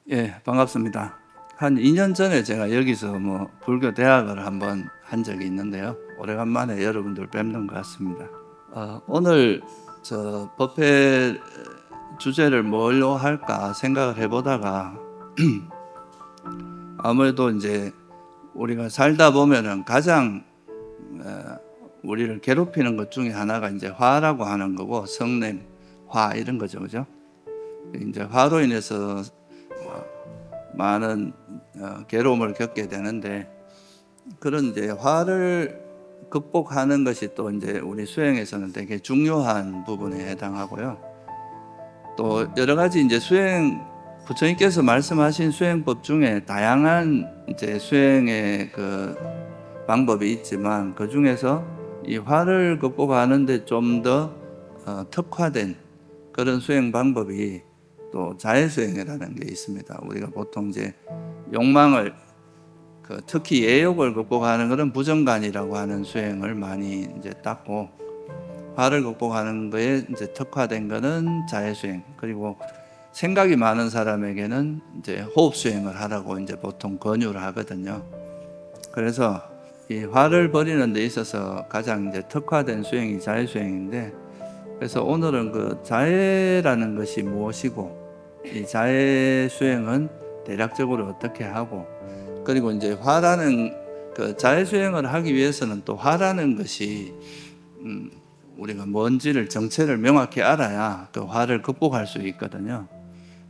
예, 반갑습니다. 한 2년 전에 제가 여기서 불교 대학을 한번 한 적이 있는데요. 오래간만에 여러분들 뵙는 것 같습니다. 오늘 저 법회 주제를 뭘로 할까 생각을 해보다가 아무래도 이제 우리가 살다 보면은 가장 우리를 괴롭히는 것 중에 하나가 이제 화라고 하는 거고, 성냄, 화 이런 거죠, 그죠? 이제 화로 인해서 많은 괴로움을 겪게 되는데, 그런 이제 화를 극복하는 것이 또 이제 우리 수행에서는 되게 중요한 부분에 해당하고요. 또 여러 가지 이제 부처님께서 말씀하신 수행법 중에 다양한 이제 수행의 그 방법이 있지만, 그 중에서 이 화를 극복하는데 좀 더 특화된 그런 수행 방법이 또 자해수행이라는 게 있습니다. 우리가 보통 이제 욕망을 특히 예욕을 극복하는 것은 부정간이라고 하는 수행을 많이 이제 닦고, 화를 극복하는 거에 이제 특화된 거는 자해수행, 그리고 생각이 많은 사람에게는 이제 호흡 수행을 하라고 이제 보통 권유를 하거든요. 그래서 이 화를 버리는 데 있어서 가장 이제 특화된 수행이 자해수행인데, 그래서 오늘은 그 자해라는 것이 무엇이고, 이 자해 수행은 대략적으로 어떻게 하고, 그리고 이제 화라는 그 자해 수행을 하기 위해서는 또 화라는 것이 우리가 뭔지를 정체를 명확히 알아야 그 화를 극복할 수 있거든요.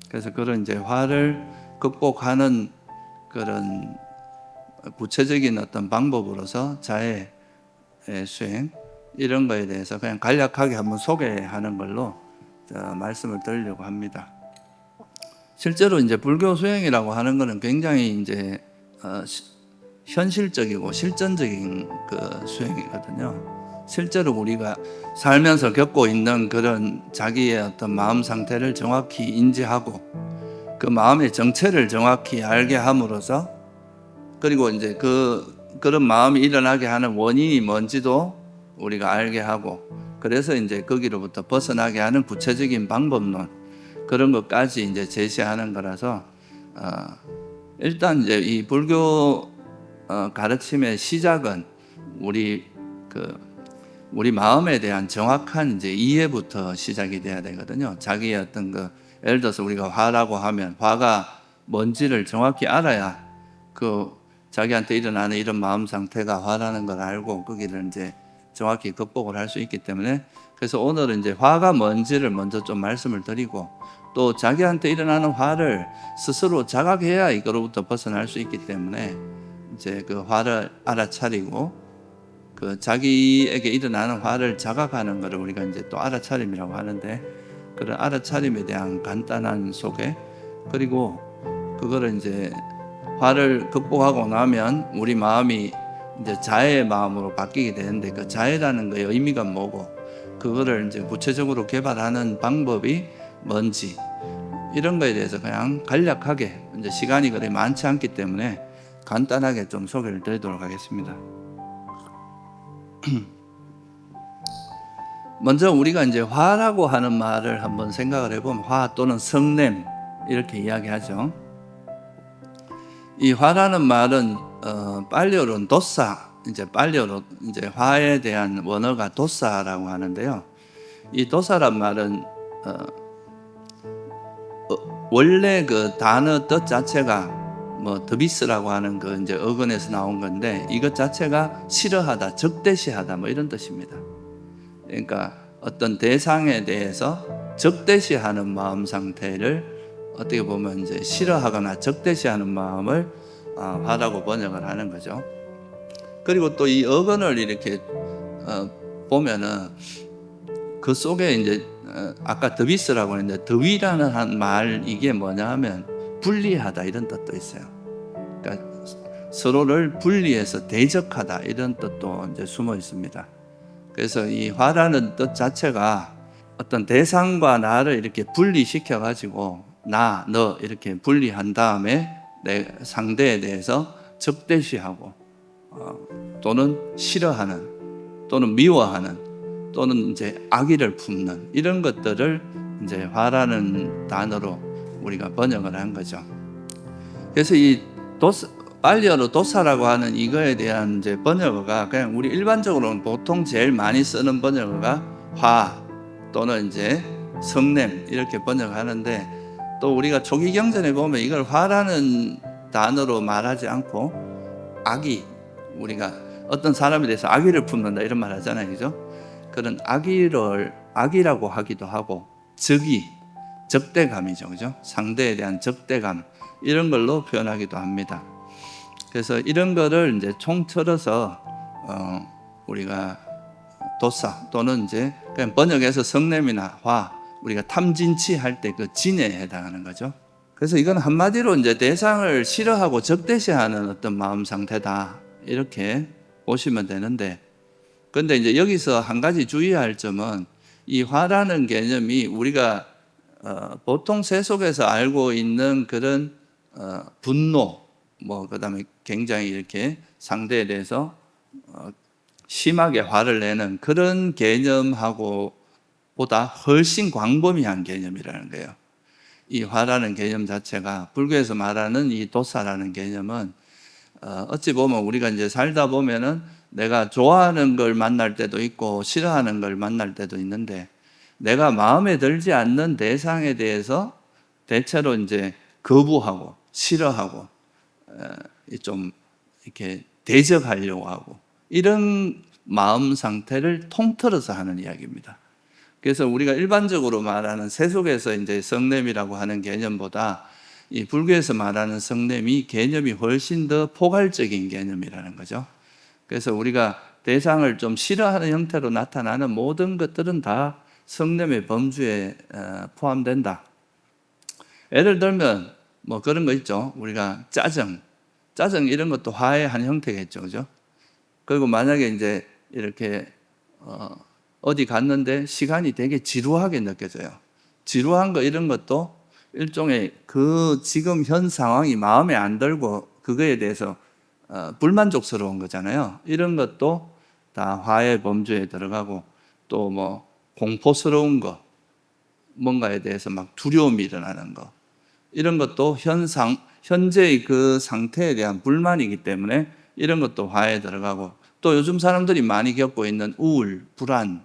그래서 그런 이제 화를 극복하는 그런 구체적인 어떤 방법으로서 자해 수행 이런 거에 대해서 그냥 간략하게 한번 소개하는 걸로 말씀을 드리려고 합니다. 실제로 이제 불교 수행이라고 하는 것은 굉장히 이제 현실적이고 실전적인 그 수행이거든요. 실제로 우리가 살면서 겪고 있는 그런 자기의 어떤 마음 상태를 정확히 인지하고, 그 마음의 정체를 정확히 알게 함으로써, 그리고 이제 그런 마음이 일어나게 하는 원인이 뭔지도 우리가 알게 하고, 그래서 이제 거기로부터 벗어나게 하는 구체적인 방법론, 그런 것까지 이제 제시하는 거라서, 일단 이제 이 불교 가르침의 시작은 우리 마음에 대한 정확한 이제 이해부터 시작이 돼야 되거든요. 자기의 어떤 예를 들어서 우리가 화라고 하면 화가 뭔지를 정확히 알아야 자기한테 일어나는 이런 마음 상태가 화라는 걸 알고 거기를 이제 정확히 극복을 할 수 있기 때문에, 그래서 오늘은 이제 화가 뭔지를 먼저 좀 말씀을 드리고, 또 자기한테 일어나는 화를 스스로 자각해야 이거로부터 벗어날 수 있기 때문에, 이제 그 화를 알아차리고 그 자기에게 일어나는 화를 자각하는 것을 우리가 이제 또 알아차림이라고 하는데, 그런 알아차림에 대한 간단한 소개, 그리고 그거를 이제 화를 극복하고 나면 우리 마음이 이제 자해의 마음으로 바뀌게 되는데, 그 자해라는 거의 의미가 뭐고, 그거를 이제 구체적으로 개발하는 방법이 뭔지, 이런 거에 대해서 그냥 간략하게, 이제 시간이 그리 많지 않기 때문에 간단하게 좀 소개를 드리도록 하겠습니다. 먼저 우리가 이제 화라고 하는 말을 한번 생각을 해보면, 화 또는 성냄 이렇게 이야기하죠. 이 화라는 말은 빨리어로는 도사, 이제 빨리어로 이제 화에 대한 원어가 도사라고 하는데요. 이 도사란 말은 원래 그 단어 뜻 자체가 드비스라고 하는 그 이제 어근에서 나온 건데, 이것 자체가 싫어하다, 적대시하다 이런 뜻입니다. 그러니까 어떤 대상에 대해서 적대시하는 마음 상태를 어떻게 보면 이제 싫어하거나 적대시하는 마음을 화라고 번역을 하는 거죠. 그리고 또 이 어근을 이렇게 보면은 그 속에 이제 아까 드비스라고 했는데, 드위라는 한 말, 이게 뭐냐 하면 분리하다 이런 뜻도 있어요. 그러니까 서로를 분리해서 대적하다 이런 뜻도 이제 숨어 있습니다. 그래서 이 화라는 뜻 자체가 어떤 대상과 나를 이렇게 분리시켜 가지고 나, 너 이렇게 분리한 다음에 내 상대에 대해서 적대시하고 또는 싫어하는, 또는 미워하는, 또는 이제 악의를 품는 이런 것들을 이제 화라는 단어로 우리가 번역을 한 거죠. 그래서 이 도사, 빨리어로 도사라고 하는 이거에 대한 이제 번역어가 그냥 우리 일반적으로는 보통 제일 많이 쓰는 번역어가 화 또는 이제 성냄 이렇게 번역하는데, 또 우리가 초기 경전에 보면 이걸 화라는 단어로 말하지 않고 악의, 우리가 어떤 사람에 대해서 악의를 품는다 이런 말 하잖아요, 그죠? 그런 악의를 악이라고 하기도 하고, 적의, 적대감이죠, 그죠? 상대에 대한 적대감 이런 걸로 표현하기도 합니다. 그래서 이런 거를 이제 총틀어서 우리가 도사 또는 이제 그냥 번역해서 성냄이나 화, 우리가 탐진치 할 때 그 진에 해당하는 거죠. 그래서 이건 한마디로 이제 대상을 싫어하고 적대시하는 어떤 마음 상태다 이렇게 보시면 되는데, 근데 이제 여기서 한 가지 주의할 점은 이 화라는 개념이 우리가 보통 세속에서 알고 있는 그런 분노, 뭐 그다음에 굉장히 이렇게 상대에 대해서 심하게 화를 내는 그런 개념하고 보다 훨씬 광범위한 개념이라는 거예요. 이 화라는 개념 자체가 불교에서 말하는 이 도사라는 개념은 어찌 보면 우리가 이제 살다 보면은 내가 좋아하는 걸 만날 때도 있고 싫어하는 걸 만날 때도 있는데, 내가 마음에 들지 않는 대상에 대해서 대체로 이제 거부하고 싫어하고 좀 이렇게 대적하려고 하고, 이런 마음 상태를 통틀어서 하는 이야기입니다. 그래서 우리가 일반적으로 말하는 세속에서 이제 성냄이라고 하는 개념보다 이 불교에서 말하는 성냄이 개념이 훨씬 더 포괄적인 개념이라는 거죠. 그래서 우리가 대상을 좀 싫어하는 형태로 나타나는 모든 것들은 다 성냄의 범주에 포함된다. 예를 들면 뭐 그런 거 있죠. 우리가 짜증 이런 것도 화의 한 형태겠죠, 그죠? 그리고 만약에 이제 이렇게 어디 갔는데 시간이 되게 지루하게 느껴져요. 지루한 거 이런 것도 일종의 그 지금 현 상황이 마음에 안 들고 그거에 대해서 불만족스러운 거잖아요. 이런 것도 다 화의 범주에 들어가고, 또 뭐 공포스러운 거, 뭔가에 대해서 막 두려움이 일어나는 거, 이런 것도 현재의 그 상태에 대한 불만이기 때문에 이런 것도 화에 들어가고, 또 요즘 사람들이 많이 겪고 있는 우울, 불안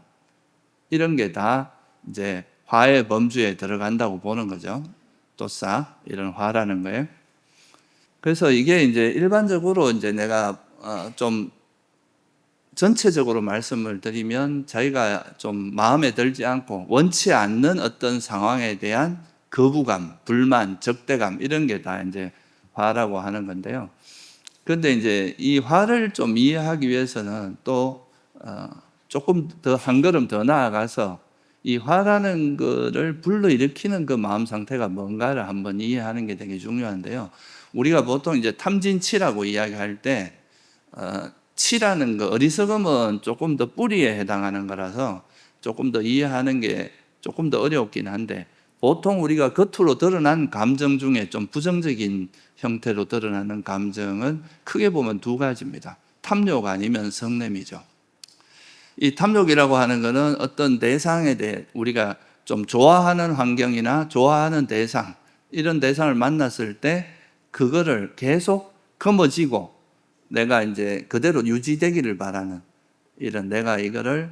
이런 게 다 이제 화의 범주에 들어간다고 보는 거죠. 도사 이런 화라는 거예요. 그래서 이게 이제 일반적으로 이제 내가 좀 전체적으로 말씀을 드리면, 자기가 좀 마음에 들지 않고 원치 않는 어떤 상황에 대한 거부감, 불만, 적대감 이런 게 다 이제 화라고 하는 건데요. 그런데 이제 이 화를 좀 이해하기 위해서는 또 조금 더 한 걸음 더 나아가서 이 화라는 거를 불러일으키는 그 마음 상태가 뭔가를 한번 이해하는 게 되게 중요한데요. 우리가 보통 이제 탐진치라고 이야기할 때 치라는 거, 어리석음은 조금 더 뿌리에 해당하는 거라서 조금 더 이해하는 게 조금 더 어렵긴 한데, 보통 우리가 겉으로 드러난 감정 중에 좀 부정적인 형태로 드러나는 감정은 크게 보면 두 가지입니다. 탐욕 아니면 성냄이죠. 이 탐욕이라고 하는 것은 어떤 대상에 대해 우리가 좀 좋아하는 환경이나 좋아하는 대상, 이런 대상을 만났을 때 그거를 계속 거머쥐고 내가 이제 그대로 유지되기를 바라는, 이런 내가 이거를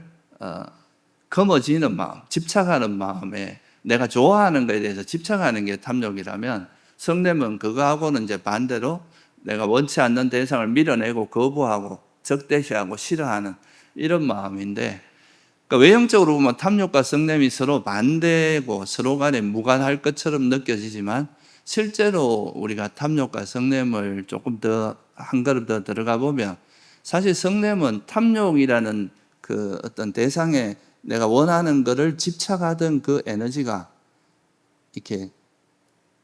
거머쥐는 마음, 집착하는 마음에 내가 좋아하는 것에 대해서 집착하는 게 탐욕이라면, 성냄은 그거하고는 이제 반대로 내가 원치 않는 대상을 밀어내고 거부하고 적대시하고 싫어하는 이런 마음인데, 그러니까 외형적으로 보면 탐욕과 성냄이 서로 반대고 서로 간에 무관할 것처럼 느껴지지만, 실제로 우리가 탐욕과 성냄을 조금 더 한 걸음 더 들어가 보면, 사실 성냄은 탐욕이라는 그 어떤 대상에 내가 원하는 것을 집착하던 그 에너지가 이렇게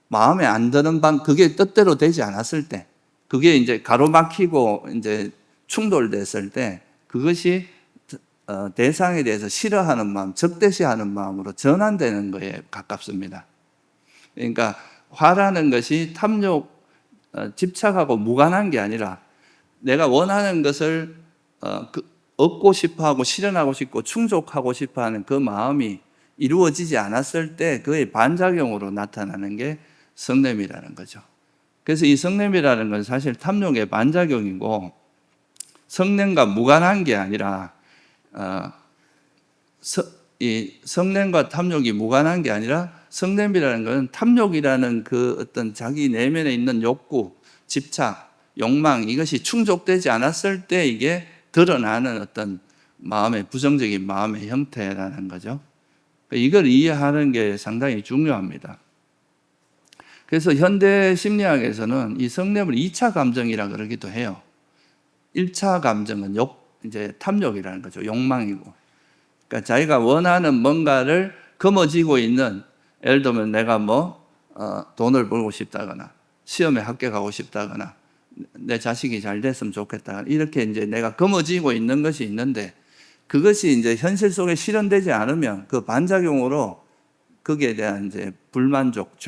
마음에 안 드는 그게 뜻대로 되지 않았을 때, 그게 이제 가로막히고 이제 충돌됐을 때, 그것이 대상에 대해서 싫어하는 마음, 적대시하는 마음으로 전환되는 거에 가깝습니다. 그러니까 화라는 것이 탐욕, 집착하고 무관한 게 아니라 내가 원하는 것을 얻고 싶어하고 실현하고 싶고 충족하고 싶어하는 그 마음이 이루어지지 않았을 때 그의 반작용으로 나타나는 게 성냄이라는 거죠. 그래서 이 성냄이라는 건 사실 탐욕의 반작용이고 성냄과 무관한 게 아니라 이 성냄과 탐욕이 무관한 게 아니라 성냄이라는 것은 탐욕이라는 그 어떤 자기 내면에 있는 욕구, 집착, 욕망 이것이 충족되지 않았을 때 이게 드러나는 어떤 마음의 부정적인 마음의 형태라는 거죠. 이걸 이해하는 게 상당히 중요합니다. 그래서 현대 심리학에서는 이 성냄을 2차 감정이라 그러기도 해요. 1차 감정은 이제 탐욕이라는 거죠. 욕망이고. 그러니까 자기가 원하는 뭔가를 거머쥐고 있는, 예를 들면 내가 돈을 벌고 싶다거나, 시험에 합격하고 싶다거나, 내 자식이 잘 됐으면 좋겠다. 이렇게 이제 내가 거머쥐고 있는 것이 있는데, 그것이 이제 현실 속에 실현되지 않으면 그 반작용으로 거기에 대한 이제 불만족,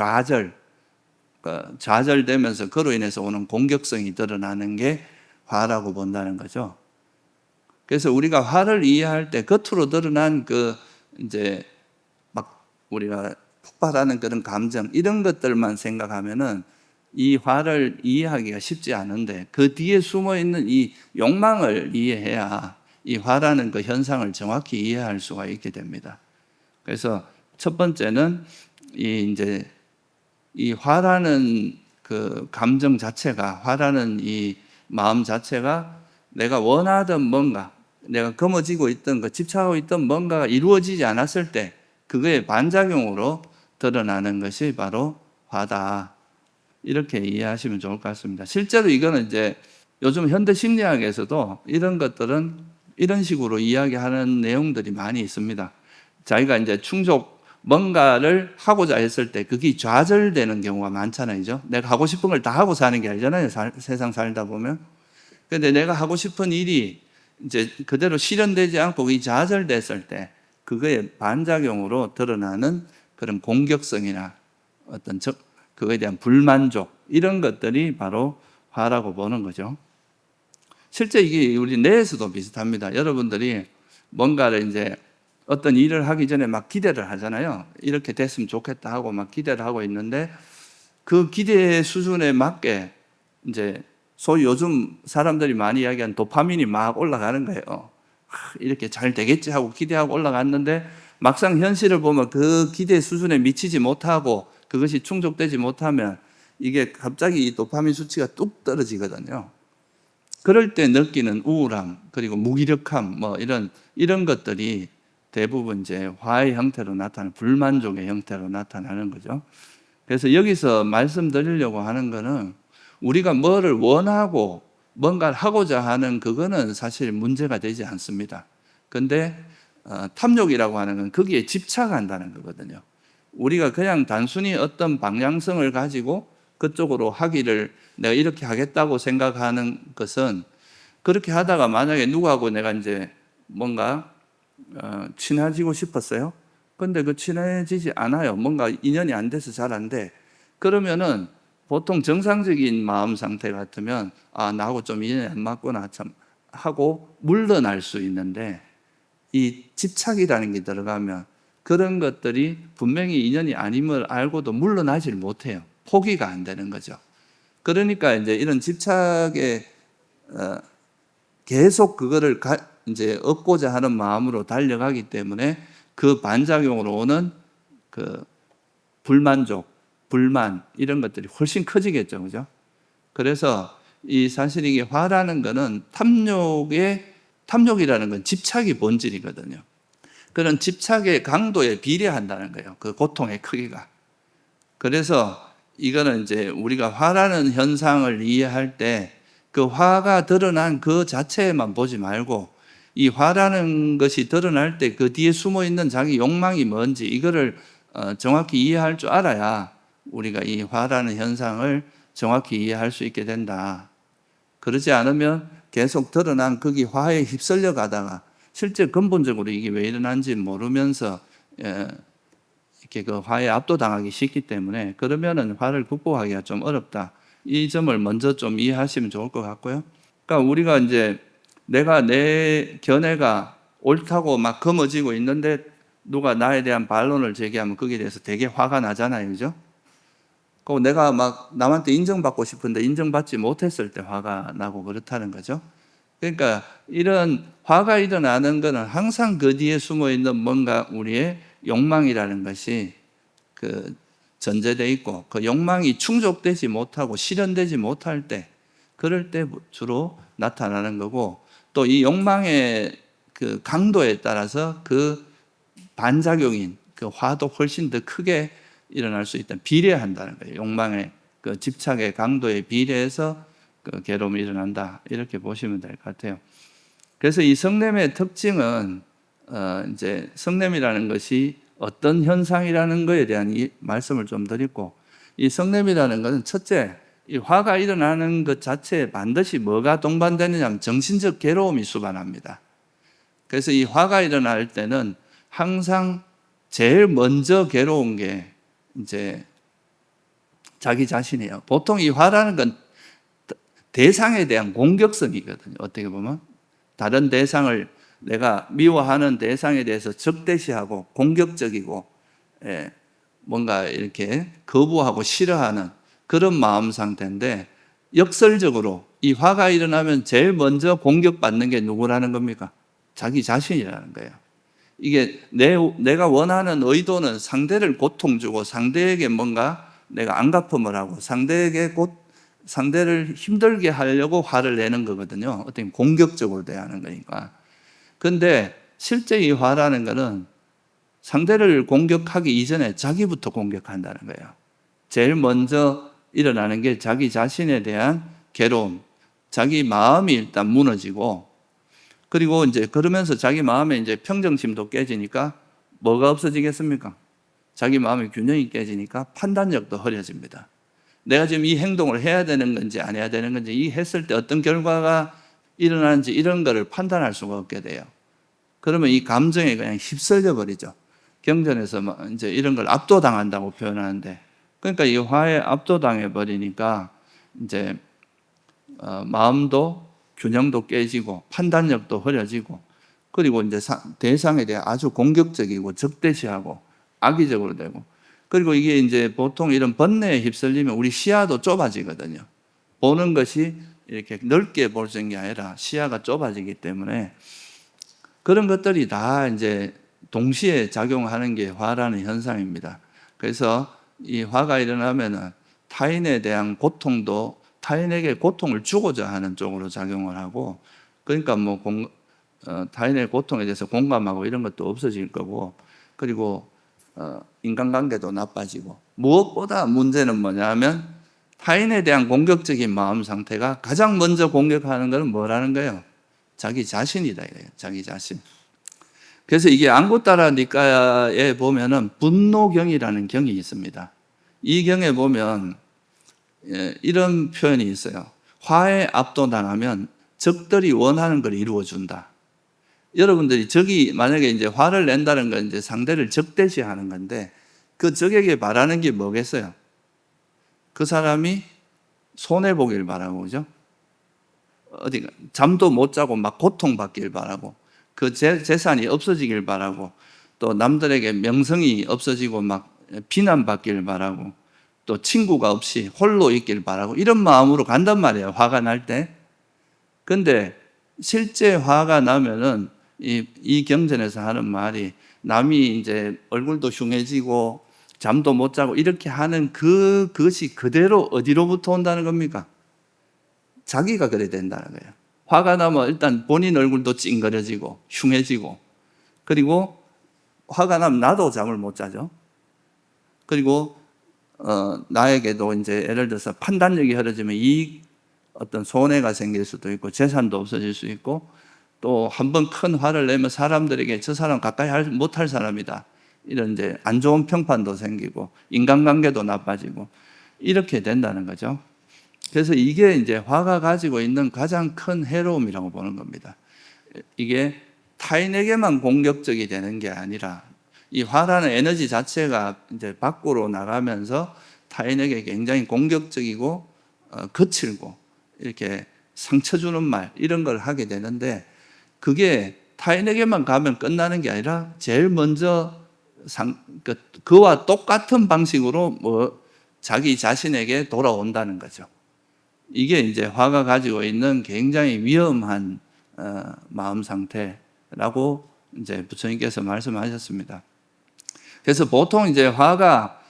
좌절되면서 그로 인해서 오는 공격성이 드러나는 게 화라고 본다는 거죠. 그래서 우리가 화를 이해할 때 겉으로 드러난 이제 막 우리가 폭발하는 그런 감정, 이런 것들만 생각하면은 이 화를 이해하기가 쉽지 않은데 그 뒤에 숨어 있는 이 욕망을 이해해야 이 화라는 그 현상을 정확히 이해할 수가 있게 됩니다. 그래서 첫 번째는 이제 이 화라는 그 감정 자체가, 화라는 이 마음 자체가 내가 원하던 뭔가, 내가 거머쥐고 있던 집착하고 있던 뭔가가 이루어지지 않았을 때 그거의 반작용으로 드러나는 것이 바로 화다. 이렇게 이해하시면 좋을 것 같습니다. 실제로 이거는 이제 요즘 현대 심리학에서도 이런 것들은 이런 식으로 이야기하는 내용들이 많이 있습니다. 자기가 이제 뭔가를 하고자 했을 때 그게 좌절되는 경우가 많잖아요. 내가 하고 싶은 걸 다 하고 사는 게 아니잖아요. 세상 살다 보면. 근데 내가 하고 싶은 일이 이제 그대로 실현되지 않고 이 좌절됐을 때 그거의 반작용으로 드러나는 그런 공격성이나 어떤 그거에 대한 불만족 이런 것들이 바로 화라고 보는 거죠. 실제 이게 우리 뇌에서도 비슷합니다. 여러분들이 뭔가를 이제 어떤 일을 하기 전에 막 기대를 하잖아요. 이렇게 됐으면 좋겠다 하고 막 기대를 하고 있는데 그 기대 수준에 맞게 이제 소위 요즘 사람들이 많이 이야기하는 도파민이 막 올라가는 거예요. 이렇게 잘 되겠지 하고 기대하고 올라갔는데 막상 현실을 보면 그 기대 수준에 미치지 못하고 그것이 충족되지 못하면 이게 갑자기 이 도파민 수치가 뚝 떨어지거든요. 그럴 때 느끼는 우울함, 그리고 무기력함, 이런 것들이 대부분 이제 화의 형태로 나타나는 불만족의 형태로 나타나는 거죠. 그래서 여기서 말씀드리려고 하는 거는 우리가 뭐를 원하고 뭔가를 하고자 하는 그거는 사실 문제가 되지 않습니다. 근데 탐욕이라고 하는 건 거기에 집착한다는 거거든요. 우리가 그냥 단순히 어떤 방향성을 가지고 그쪽으로 하기를 내가 이렇게 하겠다고 생각하는 것은 그렇게 하다가 만약에 누구하고 내가 이제 뭔가 친해지고 싶었어요. 근데 친해지지 않아요. 뭔가 인연이 안 돼서 잘 안 돼. 그러면은 보통 정상적인 마음 상태 같으면 나하고 좀 인연이 안 맞구나 참 하고 물러날 수 있는데 이 집착이라는 게 들어가면 그런 것들이 분명히 인연이 아님을 알고도 물러나질 못해요. 포기가 안 되는 거죠. 그러니까 이제 이런 집착에 계속 그거를 이제 얻고자 하는 마음으로 달려가기 때문에 그 반작용으로 오는 그 불만족, 불만 이런 것들이 훨씬 커지겠죠, 그죠? 그래서 사실 이게 화라는 거는 탐욕이라는 건 집착이 본질이거든요. 그런 집착의 강도에 비례한다는 거예요. 그 고통의 크기가. 그래서 이거는 이제 우리가 화라는 현상을 이해할 때 그 화가 드러난 그 자체에만 보지 말고 이 화라는 것이 드러날 때 그 뒤에 숨어 있는 자기 욕망이 뭔지 이거를 정확히 이해할 줄 알아야 우리가 이 화라는 현상을 정확히 이해할 수 있게 된다. 그러지 않으면 계속 드러난 거기 화에 휩쓸려 가다가 실제 근본적으로 이게 왜 일어난지 모르면서 이렇게 그 화에 압도당하기 쉽기 때문에 그러면은 화를 극복하기가 좀 어렵다. 이 점을 먼저 좀 이해하시면 좋을 것 같고요. 그러니까 우리가 이제 내가 내 견해가 옳다고 막 거머쥐고 있는데 누가 나에 대한 반론을 제기하면 거기에 대해서 되게 화가 나잖아요. 그죠? 그 내가 막 남한테 인정받고 싶은데 인정받지 못했을 때 화가 나고 그렇다는 거죠. 그러니까 이런 화가 일어나는 것은 항상 그 뒤에 숨어 있는 뭔가 우리의 욕망이라는 것이 그 전제되어 있고, 그 욕망이 충족되지 못하고 실현되지 못할 때, 그럴 때 주로 나타나는 거고, 또 이 욕망의 그 강도에 따라서 그 반작용인 그 화도 훨씬 더 크게 일어날 수 있다. 비례한다는 거예요. 욕망의 그 집착의 강도에 비례해서 그 괴로움이 일어난다. 이렇게 보시면 될 것 같아요. 그래서 이 성냄의 특징은 이제 성냄이라는 것이 어떤 현상이라는 것에 대한 이 말씀을 좀 드리고, 이 성냄이라는 것은 첫째, 이 화가 일어나는 것 자체에 반드시 뭐가 동반되느냐 하면 정신적 괴로움이 수반합니다. 그래서 이 화가 일어날 때는 항상 제일 먼저 괴로운 게 이제 자기 자신이에요. 보통 이 화라는 건 대상에 대한 공격성이거든요. 어떻게 보면 다른 대상을, 내가 미워하는 대상에 대해서 적대시하고 공격적이고, 뭔가 이렇게 거부하고 싫어하는 그런 마음 상태인데, 역설적으로 이 화가 일어나면 제일 먼저 공격받는 게 누구라는 겁니까? 자기 자신이라는 거예요. 이게 내가 원하는 의도는 상대를 고통 주고, 상대에게 뭔가 내가 안갚음을 하고, 상대를 힘들게 하려고 화를 내는 거거든요. 어떻게 공격적으로 대하는 거니까. 근데 실제 이 화라는 것은 상대를 공격하기 이전에 자기부터 공격한다는 거예요. 제일 먼저 일어나는 게 자기 자신에 대한 괴로움, 자기 마음이 일단 무너지고, 그리고 이제 그러면서 자기 마음에 이제 평정심도 깨지니까 뭐가 없어지겠습니까? 자기 마음의 균형이 깨지니까 판단력도 흐려집니다. 내가 지금 이 행동을 해야 되는 건지 안 해야 되는 건지, 이 했을 때 어떤 결과가 일어나는지 이런 거를 판단할 수가 없게 돼요. 그러면 이 감정에 그냥 휩쓸려 버리죠. 경전에서 이제 이런 걸 압도당한다고 표현하는데, 그러니까 이 화에 압도당해 버리니까 이제 마음도 균형도 깨지고 판단력도 흐려지고, 그리고 이제 대상에 대해 아주 공격적이고 적대시하고 악의적으로 되고, 그리고 이게 이제 보통 이런 번뇌에 휩쓸리면 우리 시야도 좁아지거든요. 보는 것이 이렇게 넓게 볼 수 있는 게 아니라 시야가 좁아지기 때문에 그런 것들이 다 이제 동시에 작용하는 게 화라는 현상입니다. 그래서 이 화가 일어나면은 타인에 대한 고통도 타인에게 고통을 주고자 하는 쪽으로 작용을 하고, 그러니까 뭐 타인의 고통에 대해서 공감하고 이런 것도 없어질 거고, 그리고 인간관계도 나빠지고, 무엇보다 문제는 뭐냐면 타인에 대한 공격적인 마음 상태가 가장 먼저 공격하는 것은 뭐라는 거예요? 자기 자신이다 이거예요. 자기 자신. 그래서 이게 안구따라 니까야에 보면은 분노경이라는 경이 있습니다. 이 경에 보면 이런 표현이 있어요. 화에 압도당하면 적들이 원하는 걸 이루어준다. 여러분들이 적이 만약에 이제 화를 낸다는 건 이제 상대를 적대시하는 건데, 그 적에게 바라는 게 뭐겠어요? 그 사람이 손해 보길 바라고, 그죠? 어디가 잠도 못 자고 막 고통받길 바라고, 그 재산이 없어지길 바라고, 또 남들에게 명성이 없어지고 막 비난받길 바라고, 또 친구가 없이 홀로 있길 바라고, 이런 마음으로 간단 말이에요. 화가 날 때. 근데 실제 화가 나면은 이 경전에서 하는 말이, 남이 이제 얼굴도 흉해지고 잠도 못 자고 이렇게 하는 그것이 그대로 어디로부터 온다는 겁니까? 자기가 그래 된다는 거예요. 화가 나면 일단 본인 얼굴도 찡그려지고 흉해지고, 그리고 화가 나면 나도 잠을 못 자죠. 그리고 나에게도 이제 예를 들어서 판단력이 흐려지면 어떤 손해가 생길 수도 있고 재산도 없어질 수 있고, 또 한 번 큰 화를 내면 사람들에게 저 사람 가까이 못할 사람이다, 이런 이제 안 좋은 평판도 생기고 인간관계도 나빠지고 이렇게 된다는 거죠. 그래서 이게 이제 화가 가지고 있는 가장 큰 해로움이라고 보는 겁니다. 이게 타인에게만 공격적이 되는 게 아니라 이 화라는 에너지 자체가 이제 밖으로 나가면서 타인에게 굉장히 공격적이고 거칠고 이렇게 상처 주는 말, 이런 걸 하게 되는데, 그게 타인에게만 가면 끝나는 게 아니라 제일 먼저 그와 똑같은 방식으로 자기 자신에게 돌아온다는 거죠. 이게 이제 화가 가지고 있는 굉장히 위험한 마음 상태라고 이제 부처님께서 말씀하셨습니다. 그래서 보통 이제 화가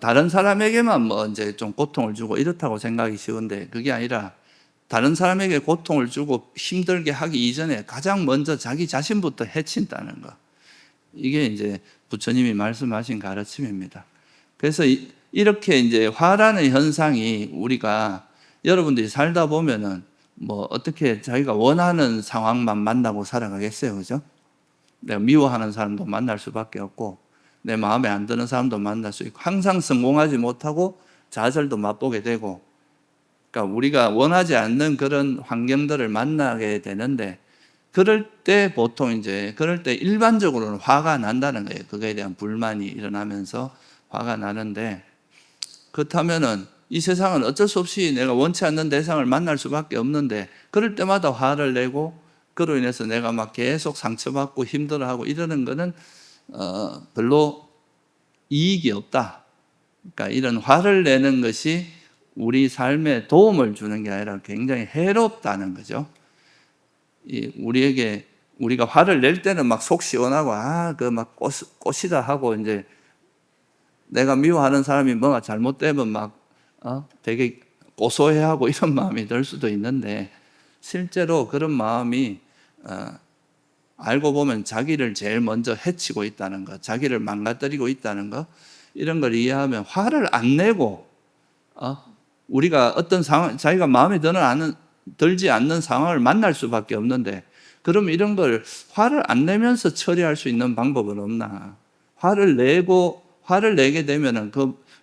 다른 사람에게만 뭐 이제 좀 고통을 주고 이렇다고 생각이 쉬운데, 그게 아니라 다른 사람에게 고통을 주고 힘들게 하기 이전에 가장 먼저 자기 자신부터 해친다는 거. 이게 이제 부처님이 말씀하신 가르침입니다. 그래서 이렇게 이제 화라는 현상이, 우리가 여러분들이 살다 보면은 뭐 어떻게 자기가 원하는 상황만 만나고 살아가겠어요, 그죠? 내가 미워하는 사람도 만날 수밖에 없고, 내 마음에 안 드는 사람도 만날 수 있고, 항상 성공하지 못하고 좌절도 맛보게 되고, 그러니까 우리가 원하지 않는 그런 환경들을 만나게 되는데, 그럴 때 보통 이제 그럴 때 일반적으로는 화가 난다는 거예요. 그거에 대한 불만이 일어나면서 화가 나는데, 그렇다면은 이 세상은 어쩔 수 없이 내가 원치 않는 대상을 만날 수밖에 없는데, 그럴 때마다 화를 내고 그로 인해서 내가 막 계속 상처받고 힘들어하고 이러는 거는 별로 이익이 없다. 그러니까 이런 화를 내는 것이 우리 삶에 도움을 주는 게 아니라 굉장히 해롭다는 거죠. 우리가 화를 낼 때는 막 속 시원하고 그 막 꽃이다 하고, 이제 내가 미워하는 사람이 뭐가 잘못되면 막 되게 고소해하고 이런 마음이 들 수도 있는데, 실제로 그런 마음이 알고 보면 자기를 제일 먼저 해치고 있다는 것, 자기를 망가뜨리고 있다는 것, 이런 걸 이해하면 화를 안 내고 우리가 어떤 상황, 자기가 마음에 들지 않는 상황을 만날 수밖에 없는데, 그럼 이런 걸 화를 안 내면서 처리할 수 있는 방법은 없나? 화를 내게 되면은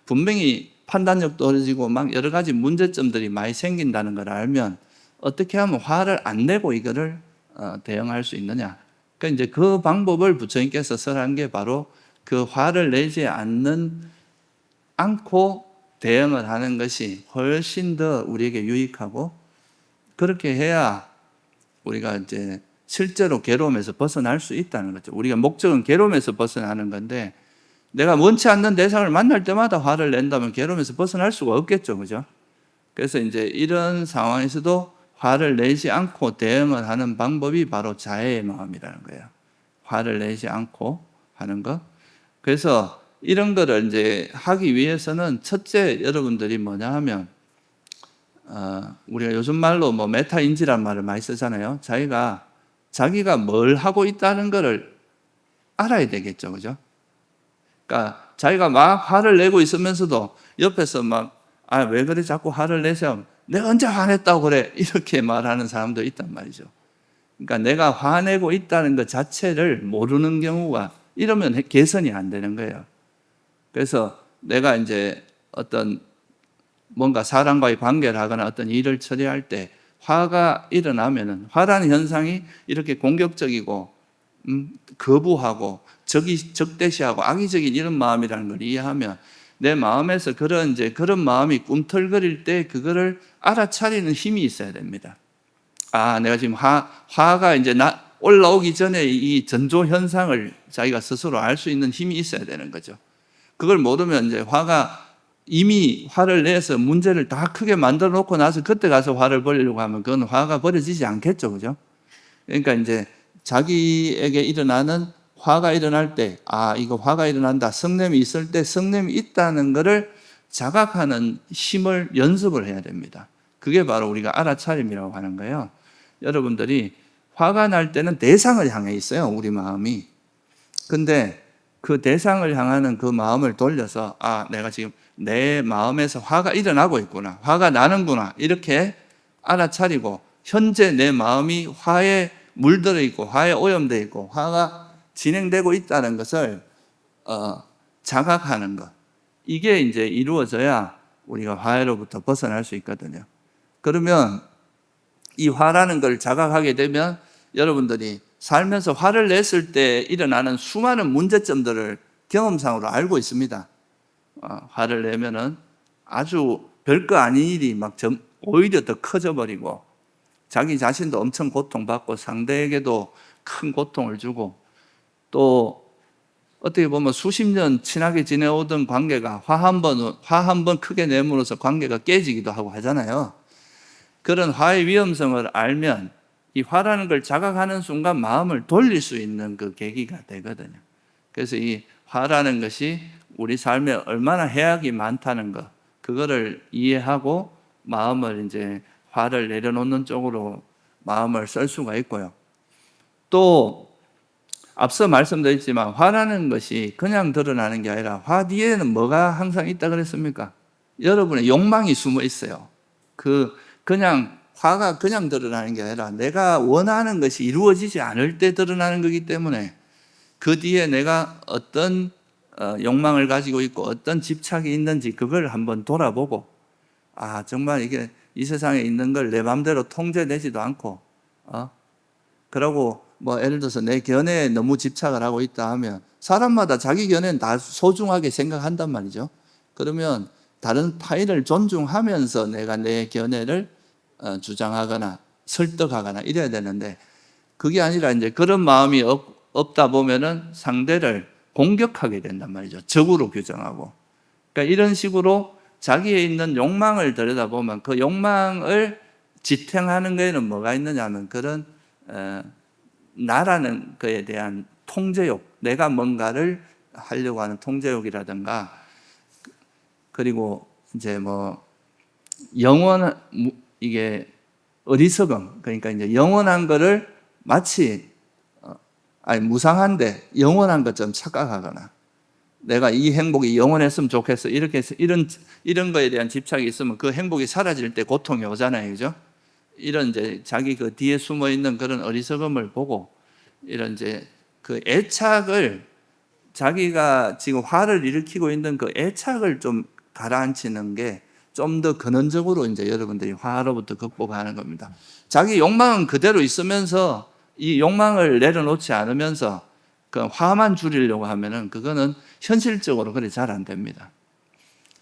분명히 판단력 떨어지고 막 여러 가지 문제점들이 많이 생긴다는 걸 알면 어떻게 하면 화를 안 내고 이거를 대응할 수 있느냐? 그러니까 이제 그 방법을 부처님께서 설한 게 바로 그 화를 내지 않고 대응을 하는 것이 훨씬 더 우리에게 유익하고, 그렇게 해야 우리가 이제 실제로 괴로움에서 벗어날 수 있다는 거죠. 우리가 목적은 괴로움에서 벗어나는 건데, 내가 원치 않는 대상을 만날 때마다 화를 낸다면 괴로움에서 벗어날 수가 없겠죠, 그죠? 그래서 이제 이런 상황에서도 화를 내지 않고 대응을 하는 방법이 바로 자애의 마음이라는 거예요. 화를 내지 않고 하는 것. 그래서 이런 거를 이제 하기 위해서는 첫째, 여러분들이 뭐냐 하면 우리가 요즘 말로 뭐 메타인지란 말을 많이 쓰잖아요. 자기가 뭘 하고 있다는 거를 알아야 되겠죠, 그죠? 그러니까 자기가 막 화를 내고 있으면서도 옆에서 막 왜 그래 자꾸 화를 내세요? 내가 언제 화냈다고 그래? 이렇게 말하는 사람도 있단 말이죠. 그러니까 내가 화내고 있다는 것 자체를 모르는 경우가, 이러면 개선이 안 되는 거예요. 그래서 내가 이제 어떤 뭔가 사람과의 관계를 하거나 어떤 일을 처리할 때 화가 일어나면은, 화라는 현상이 이렇게 공격적이고 거부하고 적대시하고 악의적인 이런 마음이라는 걸 이해하면, 내 마음에서 그런 마음이 꿈틀거릴 때 그거를 알아차리는 힘이 있어야 됩니다. 내가 지금 화가 이제 올라오기 전에 이 전조 현상을 자기가 스스로 알 수 있는 힘이 있어야 되는 거죠. 그걸 모르면 이제 이미 화를 내서 문제를 다 크게 만들어 놓고 나서 그때 가서 화를 버리려고 하면 그건 화가 버려지지 않겠죠, 그죠? 그러니까 이제 자기에게 일어나는 화가 일어날 때, 이거 화가 일어난다, 성냄이 있을 때 성냄이 있다는 것을 자각하는 힘을 연습을 해야 됩니다. 그게 바로 우리가 알아차림이라고 하는 거예요. 여러분들이 화가 날 때는 대상을 향해 있어요, 우리 마음이. 근데 그 대상을 향하는 그 마음을 돌려서 내가 지금 내 마음에서 화가 일어나고 있구나, 화가 나는구나, 이렇게 알아차리고 현재 내 마음이 화에 물들어 있고 화에 오염되어 있고 화가 진행되고 있다는 것을 자각하는 것, 이게 이제 이루어져야 우리가 화해로부터 벗어날 수 있거든요. 그러면 이 화라는 걸 자각하게 되면 여러분들이 살면서 화를 냈을 때 일어나는 수많은 문제점들을 경험상으로 알고 있습니다. 화를 내면은 아주 별거 아닌 일이 오히려 더 커져 버리고, 자기 자신도 엄청 고통받고 상대에게도 큰 고통을 주고, 또 어떻게 보면 수십 년 친하게 지내오던 관계가 화 한 번 크게 내므로서 관계가 깨지기도 하고 하잖아요. 그런 화의 위험성을 알면 이 화라는 걸 자각하는 순간 마음을 돌릴 수 있는 그 계기가 되거든요. 그래서 이 화라는 것이 우리 삶에 얼마나 해악이 많다는 것, 그거를 이해하고 마음을 이제 화를 내려놓는 쪽으로 마음을 쓸 수가 있고요. 또 앞서 말씀드렸지만 화라는 것이 그냥 드러나는 게 아니라 화 뒤에는 뭐가 항상 있다 그랬습니까? 여러분의 욕망이 숨어 있어요. 그냥 화가 그냥 드러나는 게 아니라 내가 원하는 것이 이루어지지 않을 때 드러나는 거기 때문에 그 뒤에 내가 어떤 욕망을 가지고 있고 어떤 집착이 있는지 그걸 한번 돌아보고, 아 정말 이게 이 세상에 있는 걸 내 마음대로 통제되지도 않고, 그러고 뭐 예를 들어서 내 견해에 너무 집착을 하고 있다 하면 사람마다 자기 견해는 다 소중하게 생각한단 말이죠. 그러면 다른 타인을 존중하면서 내가 내 견해를 주장하거나 설득하거나 이래야 되는데, 그게 아니라 이제 그런 마음이 없다 보면은 상대를 공격하게 된단 말이죠. 적으로 규정하고. 그러니까 이런 식으로 자기에 있는 욕망을 들여다보면 그 욕망을 지탱하는 거에는 뭐가 있느냐 하면 그런 나라는 것에 대한 통제욕, 내가 뭔가를 하려고 하는 통제욕이라든가, 그리고 이제 뭐 이게 어리석음, 그러니까 이제 영원한 거를 마치 무상한데 영원한 것처럼 착각하거나, 내가 이 행복이 영원했으면 좋겠어 이렇게 해서 이런 거에 대한 집착이 있으면 그 행복이 사라질 때 고통이 오잖아요, 그죠? 이런 이제 자기 그 뒤에 숨어 있는 그런 어리석음을 보고, 이런 이제 그 애착을, 자기가 지금 화를 일으키고 있는 그 애착을 좀 가라앉히는 게 좀 더 근원적으로 이제 여러분들이 화로부터 극복하는 겁니다. 자기 욕망은 그대로 있으면서 이 욕망을 내려놓지 않으면서 그 화만 줄이려고 하면은 그거는 현실적으로 그래 잘 안 됩니다.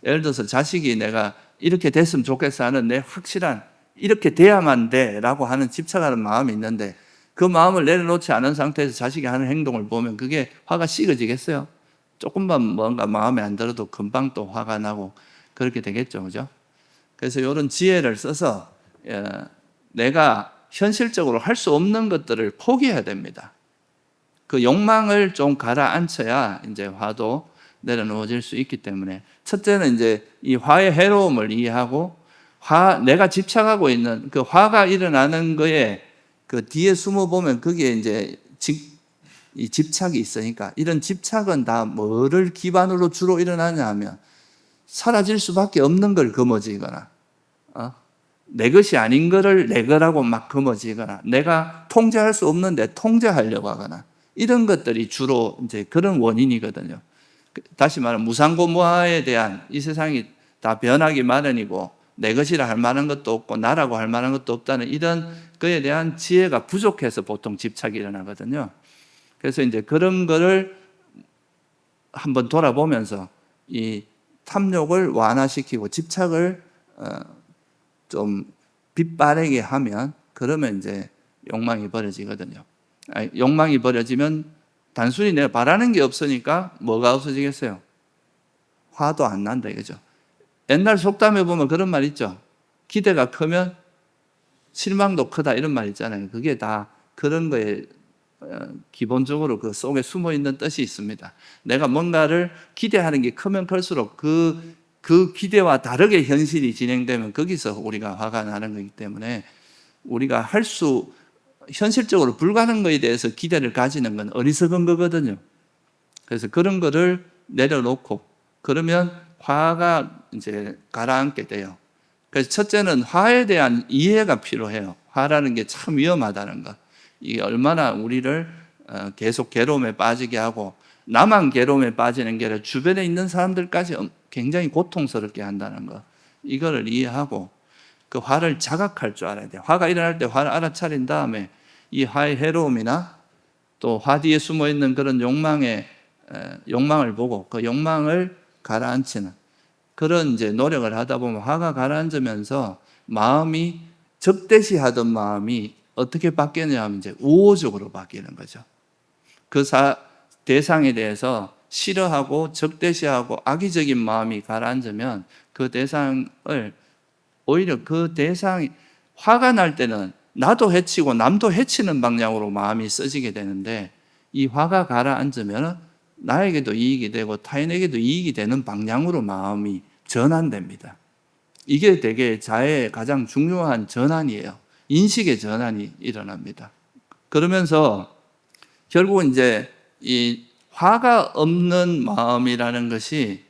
예를 들어서 자식이 내가 이렇게 됐으면 좋겠어 하는 내 확실한 이렇게 돼야만 돼라고 하는 집착하는 마음이 있는데, 그 마음을 내려놓지 않은 상태에서 자식이 하는 행동을 보면 그게 화가 식어지겠어요? 조금만 뭔가 마음에 안 들어도 금방 또 화가 나고 그렇게 되겠죠, 그죠? 그래서 이런 지혜를 써서 내가 현실적으로 할 수 없는 것들을 포기해야 됩니다. 그 욕망을 좀 가라앉혀야 이제 화도 내려놓아질 수 있기 때문에, 첫째는 이제 이 화의 해로움을 이해하고, 내가 집착하고 있는 그 화가 일어나는 거에 그 뒤에 숨어 보면 거기에 이제 이 집착이 있으니까, 이런 집착은 다 뭐를 기반으로 주로 일어나냐 하면 사라질 수밖에 없는 걸 거머쥐거나, 내 것이 아닌 거를 내 거라고 막 거머쥐거나, 내가 통제할 수 없는데 통제하려고 하거나, 이런 것들이 주로 이제 그런 원인이거든요. 다시 말하면 무상고무화에 대한, 이 세상이 다 변하기 마련이고 내 것이라 할 만한 것도 없고 나라고 할 만한 것도 없다는 이런 거에 대한 지혜가 부족해서 보통 집착이 일어나거든요. 그래서 이제 그런 거를 한번 돌아보면서 이 탐욕을 완화시키고 집착을 좀 빛바래게 하면, 그러면 이제 욕망이 버려지거든요. 욕망이 버려지면 단순히 내가 바라는 게 없으니까 뭐가 없어지겠어요? 화도 안 난다 이거죠. 옛날 속담에 보면 그런 말 있죠. 기대가 크면 실망도 크다 이런 말 있잖아요. 그게 다 그런 거에 기본적으로 그 속에 숨어 있는 뜻이 있습니다. 내가 뭔가를 기대하는 게 크면 클수록 그 기대와 다르게 현실이 진행되면 거기서 우리가 화가 나는 거기 때문에, 우리가 현실적으로 불가능한 거에 대해서 기대를 가지는 건 어리석은 거거든요. 그래서 그런 거를 내려놓고 그러면 화가 이제 가라앉게 돼요. 그래서 첫째는 화에 대한 이해가 필요해요. 화라는 게 참 위험하다는 것. 이게 얼마나 우리를 계속 괴로움에 빠지게 하고, 나만 괴로움에 빠지는 게 아니라 주변에 있는 사람들까지 굉장히 고통스럽게 한다는 것. 이거를 이해하고 그 화를 자각할 줄 알아야 돼요. 화가 일어날 때 화를 알아차린 다음에 이 화의 해로움이나 또 화 뒤에 숨어 있는 그런 욕망을 보고 그 욕망을 가라앉히는 그런 이제 노력을 하다 보면 화가 가라앉으면서 마음이, 적대시하던 마음이 어떻게 바뀌느냐 하면 이제 우호적으로 바뀌는 거죠. 대상에 대해서 싫어하고 적대시하고 악의적인 마음이 가라앉으면 그 대상을 오히려 그 대상이 화가 날 때는 나도 해치고 남도 해치는 방향으로 마음이 써지게 되는데 이 화가 가라앉으면 나에게도 이익이 되고 타인에게도 이익이 되는 방향으로 마음이 전환됩니다. 이게 되게 자해의 가장 중요한 전환이에요. 인식의 전환이 일어납니다. 그러면서 결국은 이제 이 화가 없는 마음이라는 것이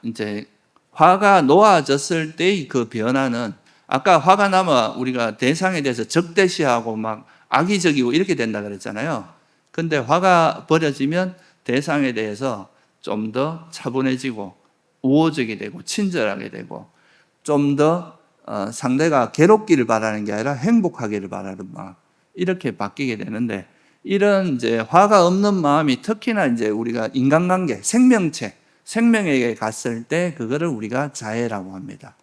이제 화가 놓아졌을 때의 그 변화는 아까 화가 나면 우리가 대상에 대해서 적대시하고 막 악의적이고 이렇게 된다 그랬잖아요. 근데 화가 버려지면 대상에 대해서 좀 더 차분해지고 우호적이 되고 친절하게 되고 좀 더 상대가 괴롭기를 바라는 게 아니라 행복하기를 바라는 마음 이렇게 바뀌게 되는데 이런 이제 화가 없는 마음이 특히나 이제 우리가 인간관계, 생명에게 갔을 때 그거를 우리가 자애라고 합니다.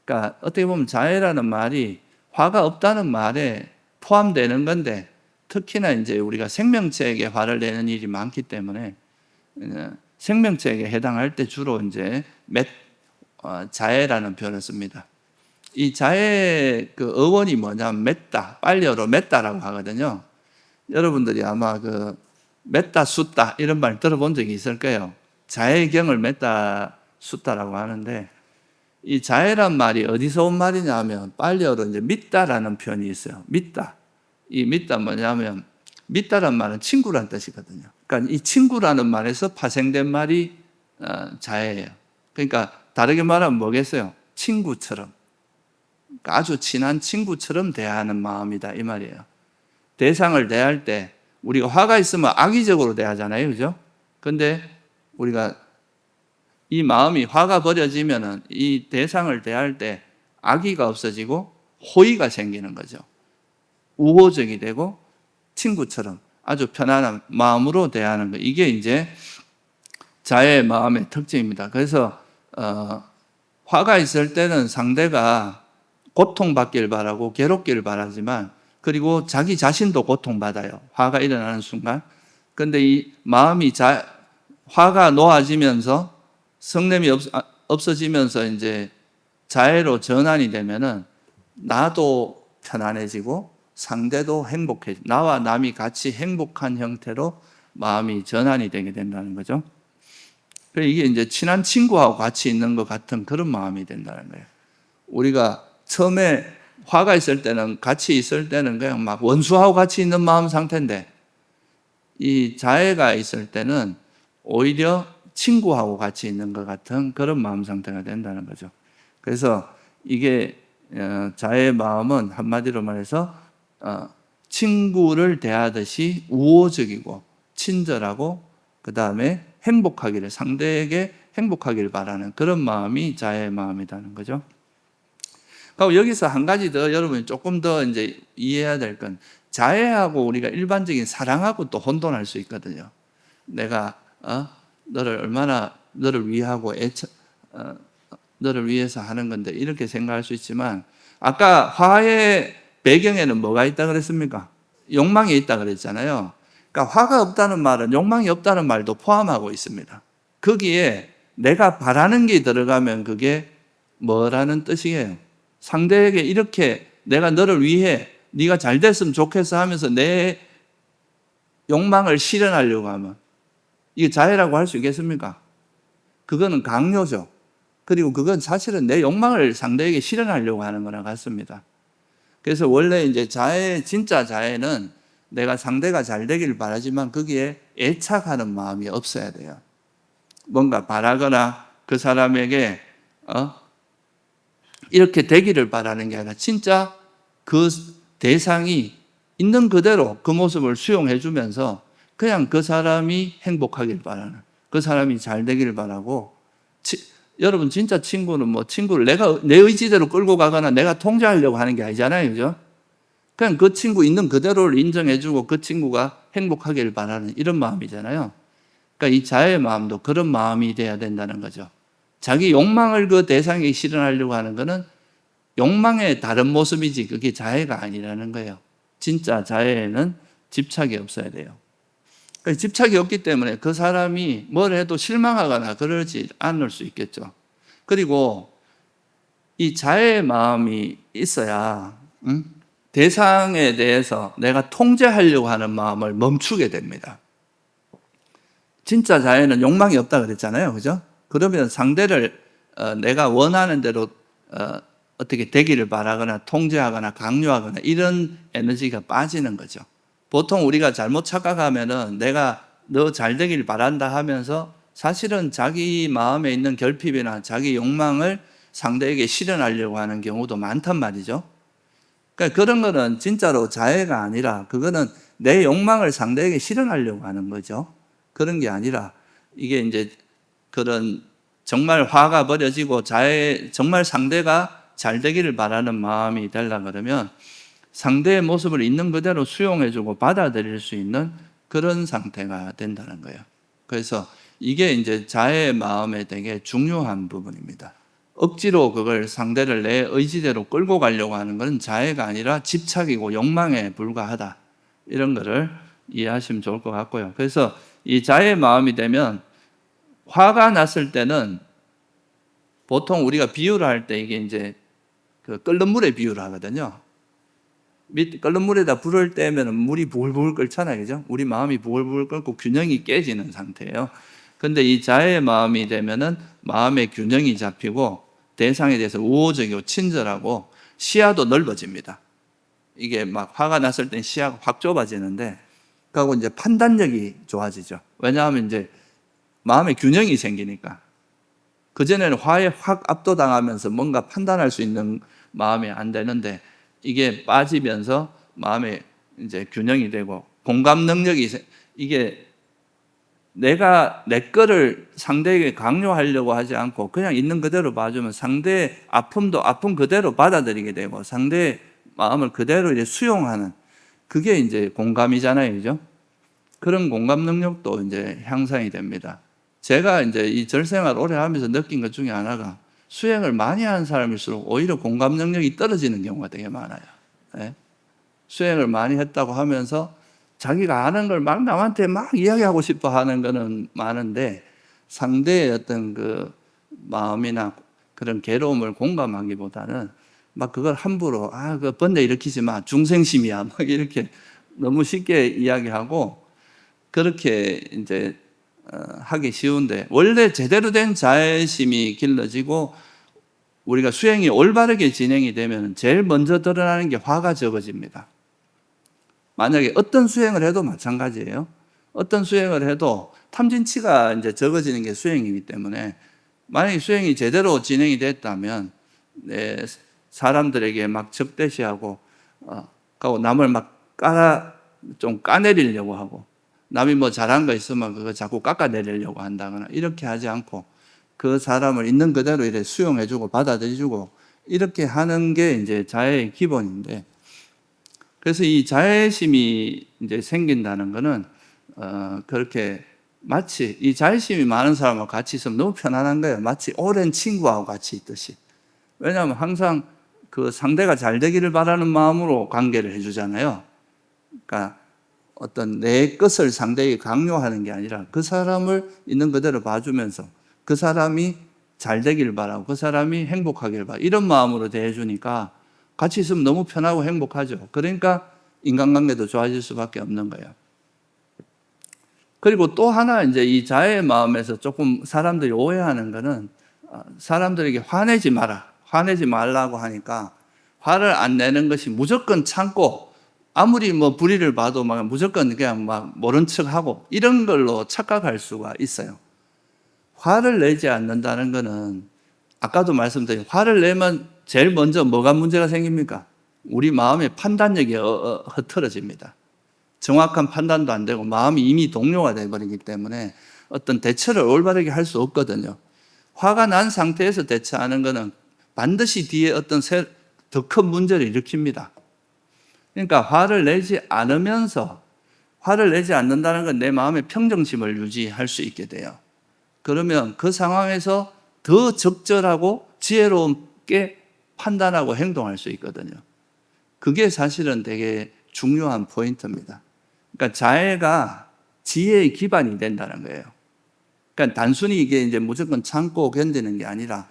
그러니까 어떻게 보면 자애라는 말이 화가 없다는 말에 포함되는 건데 특히나 이제 우리가 생명체에게 화를 내는 일이 많기 때문에 생명체에게 해당할 때 주로 이제 자애라는 표현을 씁니다. 이 자애 그 어원이 뭐냐면 맺다, 빨리어로 맺다라고 하거든요. 여러분들이 아마 그 맺다 숫다 이런 말 들어본 적이 있을 거예요. 자애경을 맺다 숫다라고 하는데 이 자애란 말이 어디서 온 말이냐 하면 빨리어로 이제 믿다라는 표현이 있어요. 믿다. 이 믿다 뭐냐면 믿다란 말은 친구란 뜻이거든요. 그러니까 이 친구라는 말에서 파생된 말이 자애예요. 그러니까 다르게 말하면 뭐겠어요? 친구처럼. 그러니까 아주 친한 친구처럼 대하는 마음이다 이 말이에요. 대상을 대할 때 우리가 화가 있으면 악의적으로 대하잖아요. 그죠? 근데 우리가 이 마음이 화가 버려지면은 이 대상을 대할 때 악의가 없어지고 호의가 생기는 거죠. 우호적이 되고 친구처럼 아주 편안한 마음으로 대하는 거. 이게 이제 자애의 마음의 특징입니다. 그래서 화가 있을 때는 상대가 고통받길 바라고 괴롭기를 바라지만 그리고 자기 자신도 고통받아요. 화가 일어나는 순간. 근데 이 마음이 화가 놓아지면서 성냄이 없어지면서 이제 자애로 전환이 되면은 나도 편안해지고 상대도 행복해. 나와 남이 같이 행복한 형태로 마음이 전환이 되게 된다는 거죠. 이게 이제 친한 친구하고 같이 있는 것 같은 그런 마음이 된다는 거예요. 우리가 처음에 화가 있을 때는 같이 있을 때는 그냥 막 원수하고 같이 있는 마음 상태인데 이 자애가 있을 때는 오히려 친구하고 같이 있는 것 같은 그런 마음 상태가 된다는 거죠. 그래서 이게 자애의 마음은 한마디로 말해서 친구를 대하듯이 우호적이고 친절하고 그 다음에 행복하기를 상대에게 행복하기를 바라는 그런 마음이 자애의 마음이라는 거죠. 그리고 여기서 한 가지 더 여러분이 조금 더 이제 이해해야 될 건 자애하고 우리가 일반적인 사랑하고 또 혼돈할 수 있거든요. 내가 너를 얼마나 너를 위하고 너를 위해서 하는 건데 이렇게 생각할 수 있지만 아까 화의 배경에는 뭐가 있다 그랬습니까? 욕망이 있다 그랬잖아요. 그러니까 화가 없다는 말은 욕망이 없다는 말도 포함하고 있습니다. 거기에 내가 바라는 게 들어가면 그게 뭐라는 뜻이에요? 상대에게 이렇게 내가 너를 위해 네가 잘 됐으면 좋겠어 하면서 내 욕망을 실현하려고 하면 이게 자애라고 할 수 있겠습니까? 그거는 강요죠. 그리고 그건 사실은 내 욕망을 상대에게 실현하려고 하는 거랑 같습니다. 그래서 원래 이제 진짜 자애는 내가 상대가 잘 되기를 바라지만 거기에 애착하는 마음이 없어야 돼요. 뭔가 바라거나 그 사람에게 이렇게 되기를 바라는 게 아니라 진짜 그 대상이 있는 그대로 그 모습을 수용해 주면서 그냥 그 사람이 행복하길 바라는, 그 사람이 잘 되기를 바라고. 여러분 진짜 친구는 뭐 친구를 내가 내 의지대로 끌고 가거나 내가 통제하려고 하는 게 아니잖아요. 그죠? 그냥 그 친구 있는 그대로를 인정해 주고 그 친구가 행복하길 바라는 이런 마음이잖아요. 그러니까 이 자애의 마음도 그런 마음이 돼야 된다는 거죠. 자기 욕망을 그 대상에 실현하려고 하는 것은 욕망의 다른 모습이지 그게 자애가 아니라는 거예요. 진짜 자애에는 집착이 없어야 돼요. 그러니까 집착이 없기 때문에 그 사람이 뭘 해도 실망하거나 그러지 않을 수 있겠죠. 그리고 이 자애의 마음이 있어야 대상에 대해서 내가 통제하려고 하는 마음을 멈추게 됩니다. 진짜 자애는 욕망이 없다 그랬잖아요. 그죠? 그러면 상대를 내가 원하는 대로 어떻게 되기를 바라거나 통제하거나 강요하거나 이런 에너지가 빠지는 거죠. 보통 우리가 잘못 착각하면은 내가 너 잘 되기를 바란다 하면서 사실은 자기 마음에 있는 결핍이나 자기 욕망을 상대에게 실현하려고 하는 경우도 많단 말이죠. 그러니까 그런 거는 진짜로 자애가 아니라 그거는 내 욕망을 상대에게 실현하려고 하는 거죠. 그런 게 아니라 이게 이제 그런 정말 화가 버려지고 정말 상대가 잘 되기를 바라는 마음이 되려 그러면 상대의 모습을 있는 그대로 수용해주고 받아들일 수 있는 그런 상태가 된다는 거예요. 그래서 이게 이제 자애의 마음에 되게 중요한 부분입니다. 억지로 그걸 상대를 내 의지대로 끌고 가려고 하는 것은 자애가 아니라 집착이고 욕망에 불과하다. 이런 거를 이해하시면 좋을 것 같고요. 그래서 이 자애의 마음이 되면 화가 났을 때는 보통 우리가 비유를 할 때 이게 이제 그 끓는 물에 비유를 하거든요. 끓는 물에다 불을 떼면 물이 부글부글 끓잖아요. 그죠? 우리 마음이 부글부글 끓고 균형이 깨지는 상태예요. 근데 이 자애의 마음이 되면은 마음의 균형이 잡히고 대상에 대해서 우호적이고 친절하고 시야도 넓어집니다. 이게 막 화가 났을 땐 시야가 확 좁아지는데, 그리고 이제 판단력이 좋아지죠. 왜냐하면 이제 마음의 균형이 생기니까. 그전에는 화에 확 압도당하면서 뭔가 판단할 수 있는 마음이 안 되는데, 이게 빠지면서 마음의 이제 균형이 되고 공감 능력이 이게 내가 내 거를 상대에게 강요하려고 하지 않고 그냥 있는 그대로 봐주면 상대의 아픔도 아픔 그대로 받아들이게 되고 상대의 마음을 그대로 이제 수용하는 그게 이제 공감이잖아요. 그죠? 그런 공감 능력도 이제 향상이 됩니다. 제가 이제 이 절생활 오래 하면서 느낀 것 중에 하나가 수행을 많이 하는 사람일수록 오히려 공감 능력이 떨어지는 경우가 되게 많아요. 네? 수행을 많이 했다고 하면서 자기가 아는 걸 막 남한테 막 이야기하고 싶어 하는 거는 많은데 상대의 어떤 그 마음이나 그런 괴로움을 공감하기보다는 막 그걸 함부로 그 번뇌 일으키지 마 중생심이야 막 이렇게 너무 쉽게 이야기하고 그렇게 이제 하기 쉬운데 원래 제대로 된 자애심이 길러지고 우리가 수행이 올바르게 진행이 되면 제일 먼저 드러나는 게 화가 적어집니다. 만약에 어떤 수행을 해도 마찬가지예요. 어떤 수행을 해도 탐진치가 이제 적어지는 게 수행이기 때문에 만약에 수행이 제대로 진행이 됐다면 사람들에게 막 적대시하고 남을 막 좀 까내리려고 하고 남이 뭐 잘한 거 있으면 그거 자꾸 깎아내리려고 한다거나 이렇게 하지 않고 그 사람을 있는 그대로 이렇게 수용해주고 받아들여주고 이렇게 하는 게 이제 자애의 기본인데 그래서 이 자애심이 이제 생긴다는 거는 그렇게 마치 이 자애심이 많은 사람하고 같이 있으면 너무 편안한 거예요. 마치 오랜 친구하고 같이 있듯이. 왜냐하면 항상 그 상대가 잘 되기를 바라는 마음으로 관계를 해주잖아요. 그러니까 어떤 내 것을 상대에게 강요하는 게 아니라 그 사람을 있는 그대로 봐주면서 그 사람이 잘 되기를 바라고 그 사람이 행복하기를 바라고 이런 마음으로 대해주니까 같이 있으면 너무 편하고 행복하죠. 그러니까 인간관계도 좋아질 수밖에 없는 거예요. 그리고 또 하나 이제 이 자애의 마음에서 조금 사람들이 오해하는 거는 사람들에게 화내지 마라. 화내지 말라고 하니까 화를 안 내는 것이 무조건 참고 아무리 뭐 불의를 봐도 막 무조건 그냥 막 모른 척하고 이런 걸로 착각할 수가 있어요. 화를 내지 않는다는 거는 아까도 말씀드린 화를 내면 제일 먼저 뭐가 문제가 생깁니까? 우리 마음의 판단력이 흐트러집니다. 정확한 판단도 안 되고 마음이 이미 동요가 되어버리기 때문에 어떤 대처를 올바르게 할 수 없거든요. 화가 난 상태에서 대처하는 것은 반드시 뒤에 어떤 더 큰 문제를 일으킵니다. 그러니까 화를 내지 않으면서 화를 내지 않는다는 건 내 마음의 평정심을 유지할 수 있게 돼요. 그러면 그 상황에서 더 적절하고 지혜롭게 판단하고 행동할 수 있거든요. 그게 사실은 되게 중요한 포인트입니다. 그러니까 자애가 지혜의 기반이 된다는 거예요. 그러니까 단순히 이게 이제 무조건 참고 견디는 게 아니라,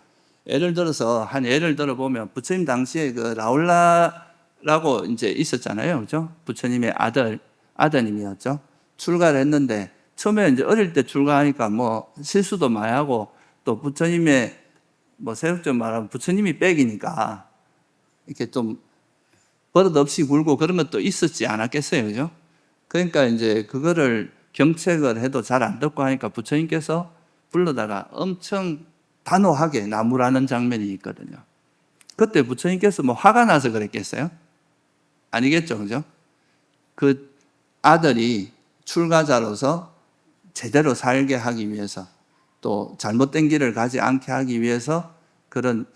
예를 들어서 한 예를 들어 보면 부처님 당시에 그 라울라라고 이제 있었잖아요, 그죠? 부처님의 아드님이었죠. 출가를 했는데 처음에 이제 어릴 때 출가하니까 뭐 실수도 많이 하고, 또 부처님의 뭐 세속적으로 말하면 부처님이 빽이니까 이렇게 좀 버릇없이 굴고 그런 것도 있었지 않았겠어요, 그죠? 그러니까 이제 그거를 경책을 해도 잘 안 듣고 하니까 부처님께서 불러다가 엄청 단호하게 나무라는 장면이 있거든요. 그때 부처님께서 뭐 화가 나서 그랬겠어요? 아니겠죠, 그죠? 그 아들이 출가자로서 제대로 살게 하기 위해서, 또 잘못된 길을 가지 않게 하기 위해서 그런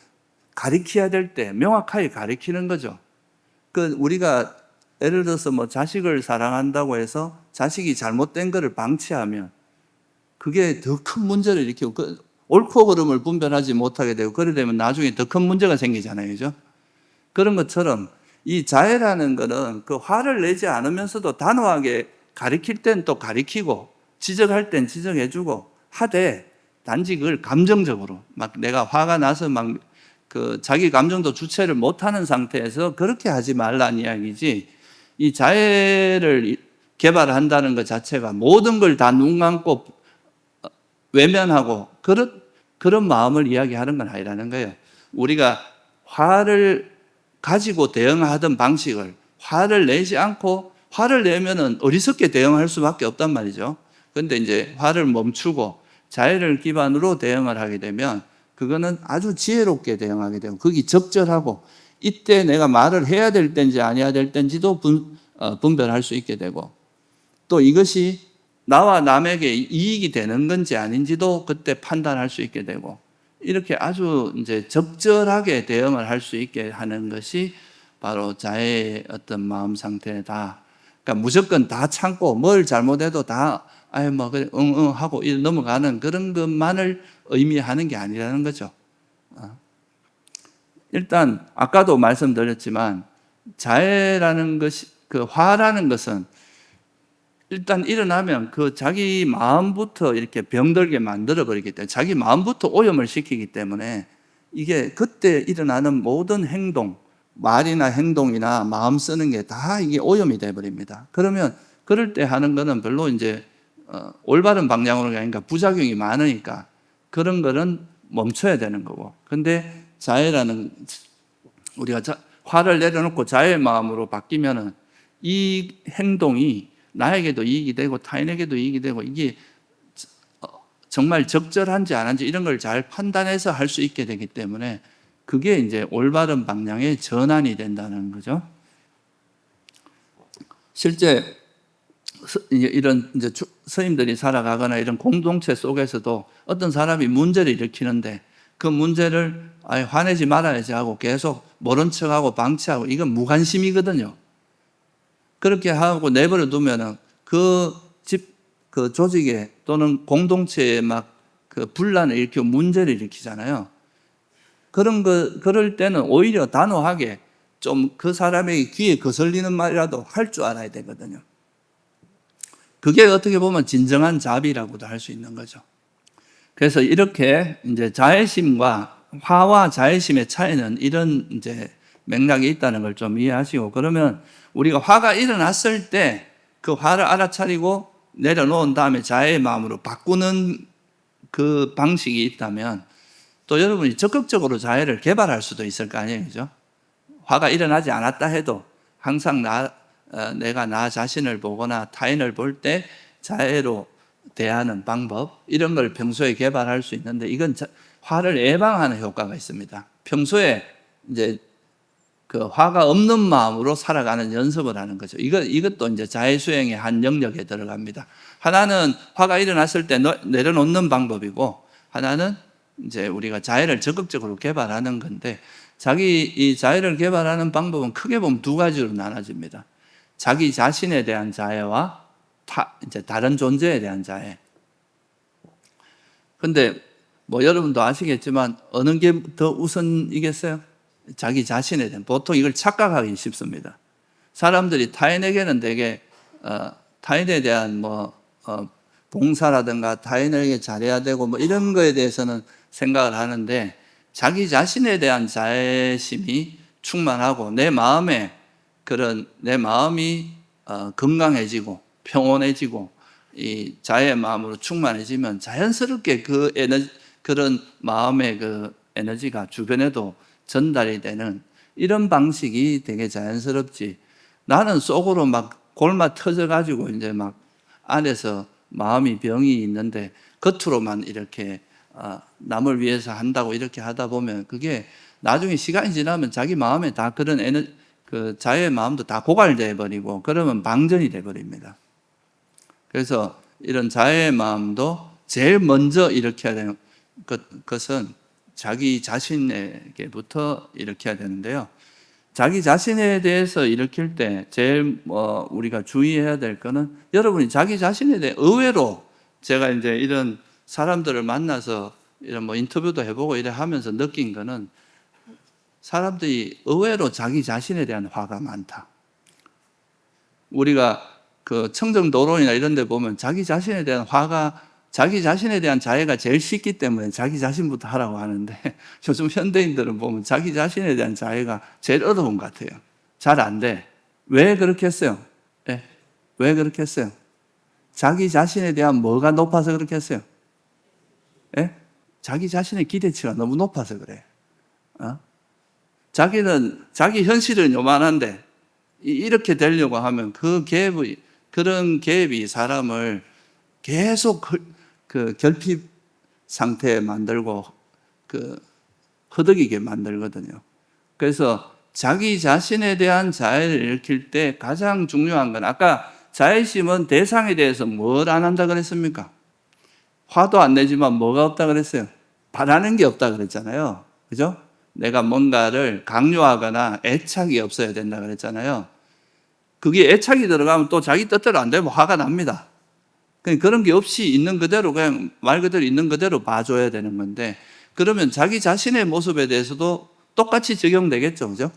가리켜야 될 때 명확하게 가리키는 거죠. 그 우리가 예를 들어서 뭐 자식을 사랑한다고 해서 자식이 잘못된 것을 방치하면 그게 더 큰 문제를 일으키고, 옳고 그름을 분별하지 못하게 되고, 그래 되면 나중에 더 큰 문제가 생기잖아요, 그죠? 그런 것처럼 이 자애라는 거는 그 화를 내지 않으면서도 단호하게 가리킬 땐 또 가리키고, 지적할 땐 지적해주고 하되, 단지 그걸 감정적으로 막 내가 화가 나서 막 그 자기 감정도 주체를 못하는 상태에서 그렇게 하지 말라는 이야기지, 이 자애를 개발한다는 것 자체가 모든 걸 다 눈 감고 외면하고 그런 마음을 이야기하는 건 아니라는 거예요. 우리가 화를 가지고 대응하던 방식을, 화를 내지 않고, 화를 내면은 어리석게 대응할 수밖에 없단 말이죠. 그런데 이제 화를 멈추고 자애를 기반으로 대응을 하게 되면 그거는 아주 지혜롭게 대응하게 되고, 그게 적절하고, 이때 내가 말을 해야 될 때인지 아니어야 될 때인지도 분별할 수 있게 되고, 또 이것이 나와 남에게 이익이 되는 건지 아닌지도 그때 판단할 수 있게 되고, 이렇게 아주 이제 적절하게 대응을 할 수 있게 하는 것이 바로 자애의 어떤 마음 상태다. 그러니까 무조건 다 참고 뭘 잘못해도 다 아유 뭐 그래 응응 하고 넘어가는 그런 것만을 의미하는 게 아니라는 거죠. 일단 아까도 말씀드렸지만 자애라는 것이, 그 화라는 것은 일단 일어나면 그 자기 마음부터 이렇게 병들게 만들어 버리기 때문에, 자기 마음부터 오염을 시키기 때문에 이게 그때 일어나는 모든 행동, 말이나 행동이나 마음 쓰는 게 다 이게 오염이 돼 버립니다. 그러면 그럴 때 하는 거는 별로 이제 올바른 방향으로 아니까 부작용이 많으니까 그런 거는 멈춰야 되는 거고. 근데 자애라는, 우리가 화를 내려놓고 자애의 마음으로 바뀌면은 이 행동이 나에게도 이익이 되고 타인에게도 이익이 되고, 이게 정말 적절한지 안 한지 이런 걸 잘 판단해서 할 수 있게 되기 때문에 그게 이제 올바른 방향의 전환이 된다는 거죠. 실제 이런 이제 스님들이 살아가거나 이런 공동체 속에서도 어떤 사람이 문제를 일으키는데 그 문제를 화내지 말아야지 하고 계속 모른 척하고 방치하고, 이건 무관심이거든요. 그렇게 하고 내버려 두면은 그 그 조직에 또는 공동체에 막 그 분란을 일으키고 문제를 일으키잖아요. 그럴 때는 오히려 단호하게 좀 그 사람에게 귀에 거슬리는 말이라도 할 줄 알아야 되거든요. 그게 어떻게 보면 진정한 자비라고도 할 수 있는 거죠. 그래서 이렇게 이제 자애심과 화와 자애심의 차이는 이런 이제 맥락이 있다는 걸 좀 이해하시고, 그러면 우리가 화가 일어났을 때 그 화를 알아차리고 내려놓은 다음에 자애의 마음으로 바꾸는 그 방식이 있다면, 또 여러분이 적극적으로 자애를 개발할 수도 있을 거 아니에요, 그죠? 화가 일어나지 않았다 해도 항상 내가 나 자신을 보거나 타인을 볼 때 자애로 대하는 방법, 이런 걸 평소에 개발할 수 있는데, 이건 화를 예방하는 효과가 있습니다. 평소에 이제 그 화가 없는 마음으로 살아가는 연습을 하는 거죠. 이것도 이제 자애 수행의 한 영역에 들어갑니다. 하나는 화가 일어났을 때 내려놓는 방법이고, 하나는 이제 우리가 자애를 적극적으로 개발하는 건데, 이 자애를 개발하는 방법은 크게 보면 두 가지로 나눠집니다. 자기 자신에 대한 자애와 이제 다른 존재에 대한 자애. 근데 뭐 여러분도 아시겠지만 어느 게 더 우선이겠어요? 자기 자신에 대한, 보통 이걸 착각하기 쉽습니다. 사람들이 타인에게는 되게 타인에 대한 뭐 봉사라든가 타인에게 잘해야 되고 뭐 이런 거에 대해서는 생각을 하는데, 자기 자신에 대한 자애심이 충만하고 내 마음이 건강해지고 평온해지고 이 자애의 마음으로 충만해지면 자연스럽게 그런 마음의 그 에너지가 주변에도 전달이 되는 이런 방식이 되게 자연스럽지. 나는 속으로 막 골마 터져가지고 이제 막 안에서 마음이 병이 있는데 겉으로만 이렇게 남을 위해서 한다고 이렇게 하다 보면 그게 나중에 시간이 지나면 자기 마음에 다 그런 그 자의 마음도 다 고갈돼 버리고 그러면 방전이 돼 버립니다. 그래서 이런 자의 마음도 제일 먼저 일으켜야 되는 것은 자기 자신에게부터 일으켜야 되는데요. 자기 자신에 대해서 일으킬 때 제일 우리가 주의해야 될 거는, 여러분이 자기 자신에 대해 의외로, 제가 이제 이런 사람들을 만나서 이런 뭐 인터뷰도 해보고 이래 하면서 느낀 거는, 사람들이 의외로 자기 자신에 대한 화가 많다. 우리가 그 청정도론이나 이런 데 보면 자기 자신에 대한 화가, 자기 자신에 대한 자애가 제일 쉽기 때문에 자기 자신부터 하라고 하는데, 요즘 현대인들은 보면 자기 자신에 대한 자애가 제일 어려운 것 같아요. 잘 안 돼. 왜 그렇게 했어요? 네. 왜 그렇게 했어요? 자기 자신에 대한 뭐가 높아서 그렇게 했어요? 네? 자기 자신의 기대치가 너무 높아서 그래. 자기 현실은 요만한데 이렇게 되려고 하면 그런 갭이 사람을 계속 그 결핍 상태에 만들고 허덕이게 만들거든요. 그래서 자기 자신에 대한 자애를 일으킬 때 가장 중요한 건, 아까 자애심은 대상에 대해서 뭘 안 한다 그랬습니까? 화도 안 내지만 뭐가 없다 그랬어요? 바라는 게 없다 그랬잖아요. 그죠? 내가 뭔가를 강요하거나 애착이 없어야 된다 그랬잖아요. 그게 애착이 들어가면 또 자기 뜻대로 안 되면 화가 납니다. 그런 게 없이 있는 그대로, 그냥 말 그대로 있는 그대로 봐줘야 되는 건데, 그러면 자기 자신의 모습에 대해서도 똑같이 적용되겠죠. 그죠?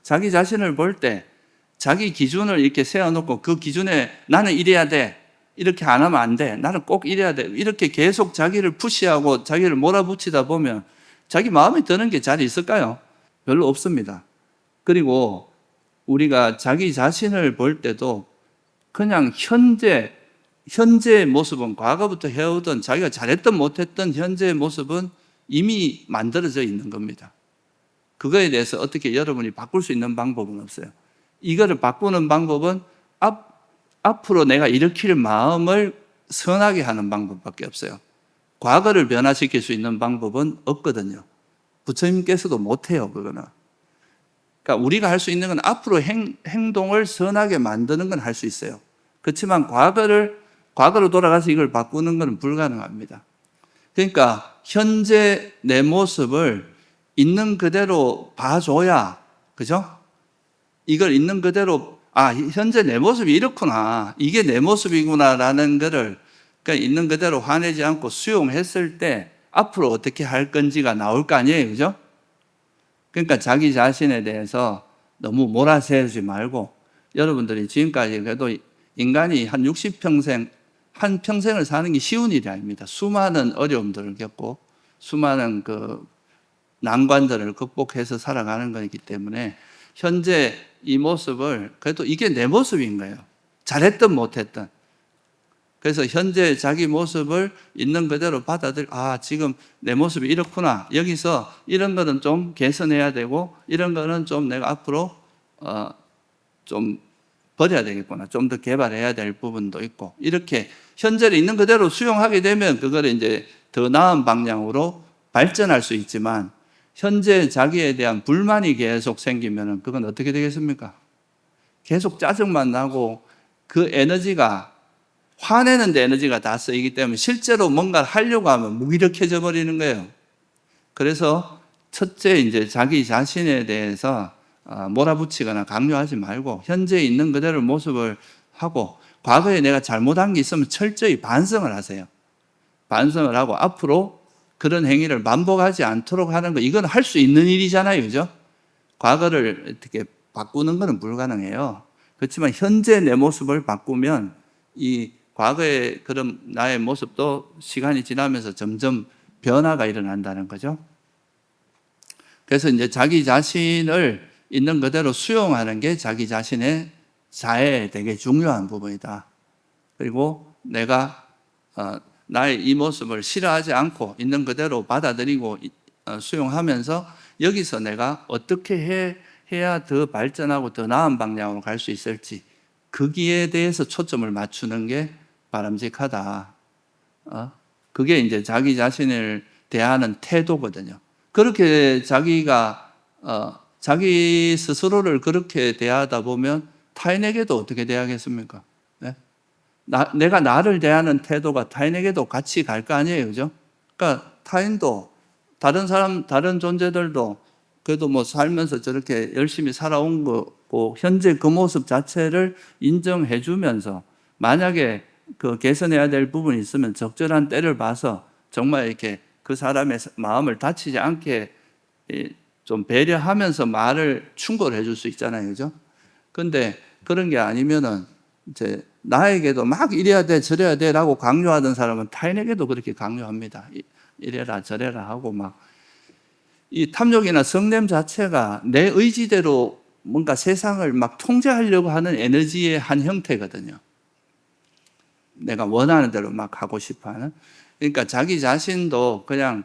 자기 자신을 볼 때 자기 기준을 이렇게 세워놓고 그 기준에 나는 이래야 돼, 이렇게 안 하면 안 돼, 나는 꼭 이래야 돼, 이렇게 계속 자기를 푸시하고 자기를 몰아붙이다 보면 자기 마음에 드는 게 잘 있을까요? 별로 없습니다. 그리고 우리가 자기 자신을 볼 때도 그냥 현재의 모습은, 과거부터 해오던 자기가 잘했던 못했던 현재의 모습은 이미 만들어져 있는 겁니다. 그거에 대해서 어떻게 여러분이 바꿀 수 있는 방법은 없어요. 이거를 바꾸는 방법은 앞으로 내가 일으킬 마음을 선하게 하는 방법밖에 없어요. 과거를 변화시킬 수 있는 방법은 없거든요. 부처님께서도 못해요, 그거는. 그러니까 우리가 할 수 있는 건 앞으로 행동을 선하게 만드는 건 할 수 있어요. 그렇지만 과거로 돌아가서 이걸 바꾸는 건 불가능합니다. 그러니까 현재 내 모습을 있는 그대로 봐줘야, 그죠? 이걸 있는 그대로, 현재 내 모습이 이렇구나, 이게 내 모습이구나라는 거를 그러니까 있는 그대로 화내지 않고 수용했을 때 앞으로 어떻게 할 건지가 나올 거 아니에요, 그죠? 그러니까 자기 자신에 대해서 너무 몰아세우지 말고, 여러분들이 지금까지 그래도 인간이 한 60평생, 한 평생을 사는 게 쉬운 일이 아닙니다. 수많은 어려움들을 겪고 수많은 그 난관들을 극복해서 살아가는 거기 때문에 현재 이 모습을, 그래도 이게 내 모습인 거예요. 잘했든 못했든. 그래서 현재 자기 모습을 있는 그대로 지금 내 모습이 이렇구나, 여기서 이런 거는 좀 개선해야 되고 이런 거는 좀 내가 앞으로 좀 버려야 되겠구나, 좀 더 개발해야 될 부분도 있고, 이렇게 현재를 있는 그대로 수용하게 되면 그걸 이제 더 나은 방향으로 발전할 수 있지만, 현재 자기에 대한 불만이 계속 생기면 그건 어떻게 되겠습니까? 계속 짜증만 나고 그 에너지가, 화내는 데 에너지가 다 쓰이기 때문에 실제로 뭔가를 하려고 하면 무기력해져 버리는 거예요. 그래서 첫째, 이제 자기 자신에 대해서 몰아붙이거나 강요하지 말고 현재 있는 그대로 모습을 하고, 과거에 내가 잘못한 게 있으면 철저히 반성을 하세요. 반성을 하고 앞으로 그런 행위를 반복하지 않도록 하는 거, 이건 할 수 있는 일이잖아요, 그죠? 과거를 어떻게 바꾸는 것은 불가능해요. 그렇지만 현재 내 모습을 바꾸면 이 과거의 그런 나의 모습도 시간이 지나면서 점점 변화가 일어난다는 거죠. 그래서 이제 자기 자신을 있는 그대로 수용하는 게 자기 자신의 자애에 되게 중요한 부분이다. 그리고 내가 나의 이 모습을 싫어하지 않고 있는 그대로 받아들이고 수용하면서 여기서 내가 어떻게 해야 더 발전하고 더 나은 방향으로 갈 수 있을지 거기에 대해서 초점을 맞추는 게 바람직하다. 그게 이제 자기 자신을 대하는 태도거든요. 그렇게 자기가 자기 스스로를 그렇게 대하다 보면 타인에게도 어떻게 대하겠습니까? 네? 내가 나를 대하는 태도가 타인에게도 같이 갈 거 아니에요, 그죠? 그러니까 타인도 다른 사람, 다른 존재들도 그래도 뭐 살면서 저렇게 열심히 살아온 거고 현재 그 모습 자체를 인정해 주면서 만약에 그 개선해야 될 부분이 있으면 적절한 때를 봐서 정말 이렇게 그 사람의 마음을 다치지 않게 좀 배려하면서 말을 충고를 해줄 수 있잖아요, 그죠? 근데 그런 게 아니면은 이제 나에게도 막 이래야 돼, 저래야 돼라고 강요하던 사람은 타인에게도 그렇게 강요합니다. 이래라 저래라 하고 막 이 탐욕이나 성냄 자체가 내 의지대로 뭔가 세상을 막 통제하려고 하는 에너지의 한 형태거든요. 내가 원하는 대로 막 하고 싶어 하는. 그러니까 자기 자신도 그냥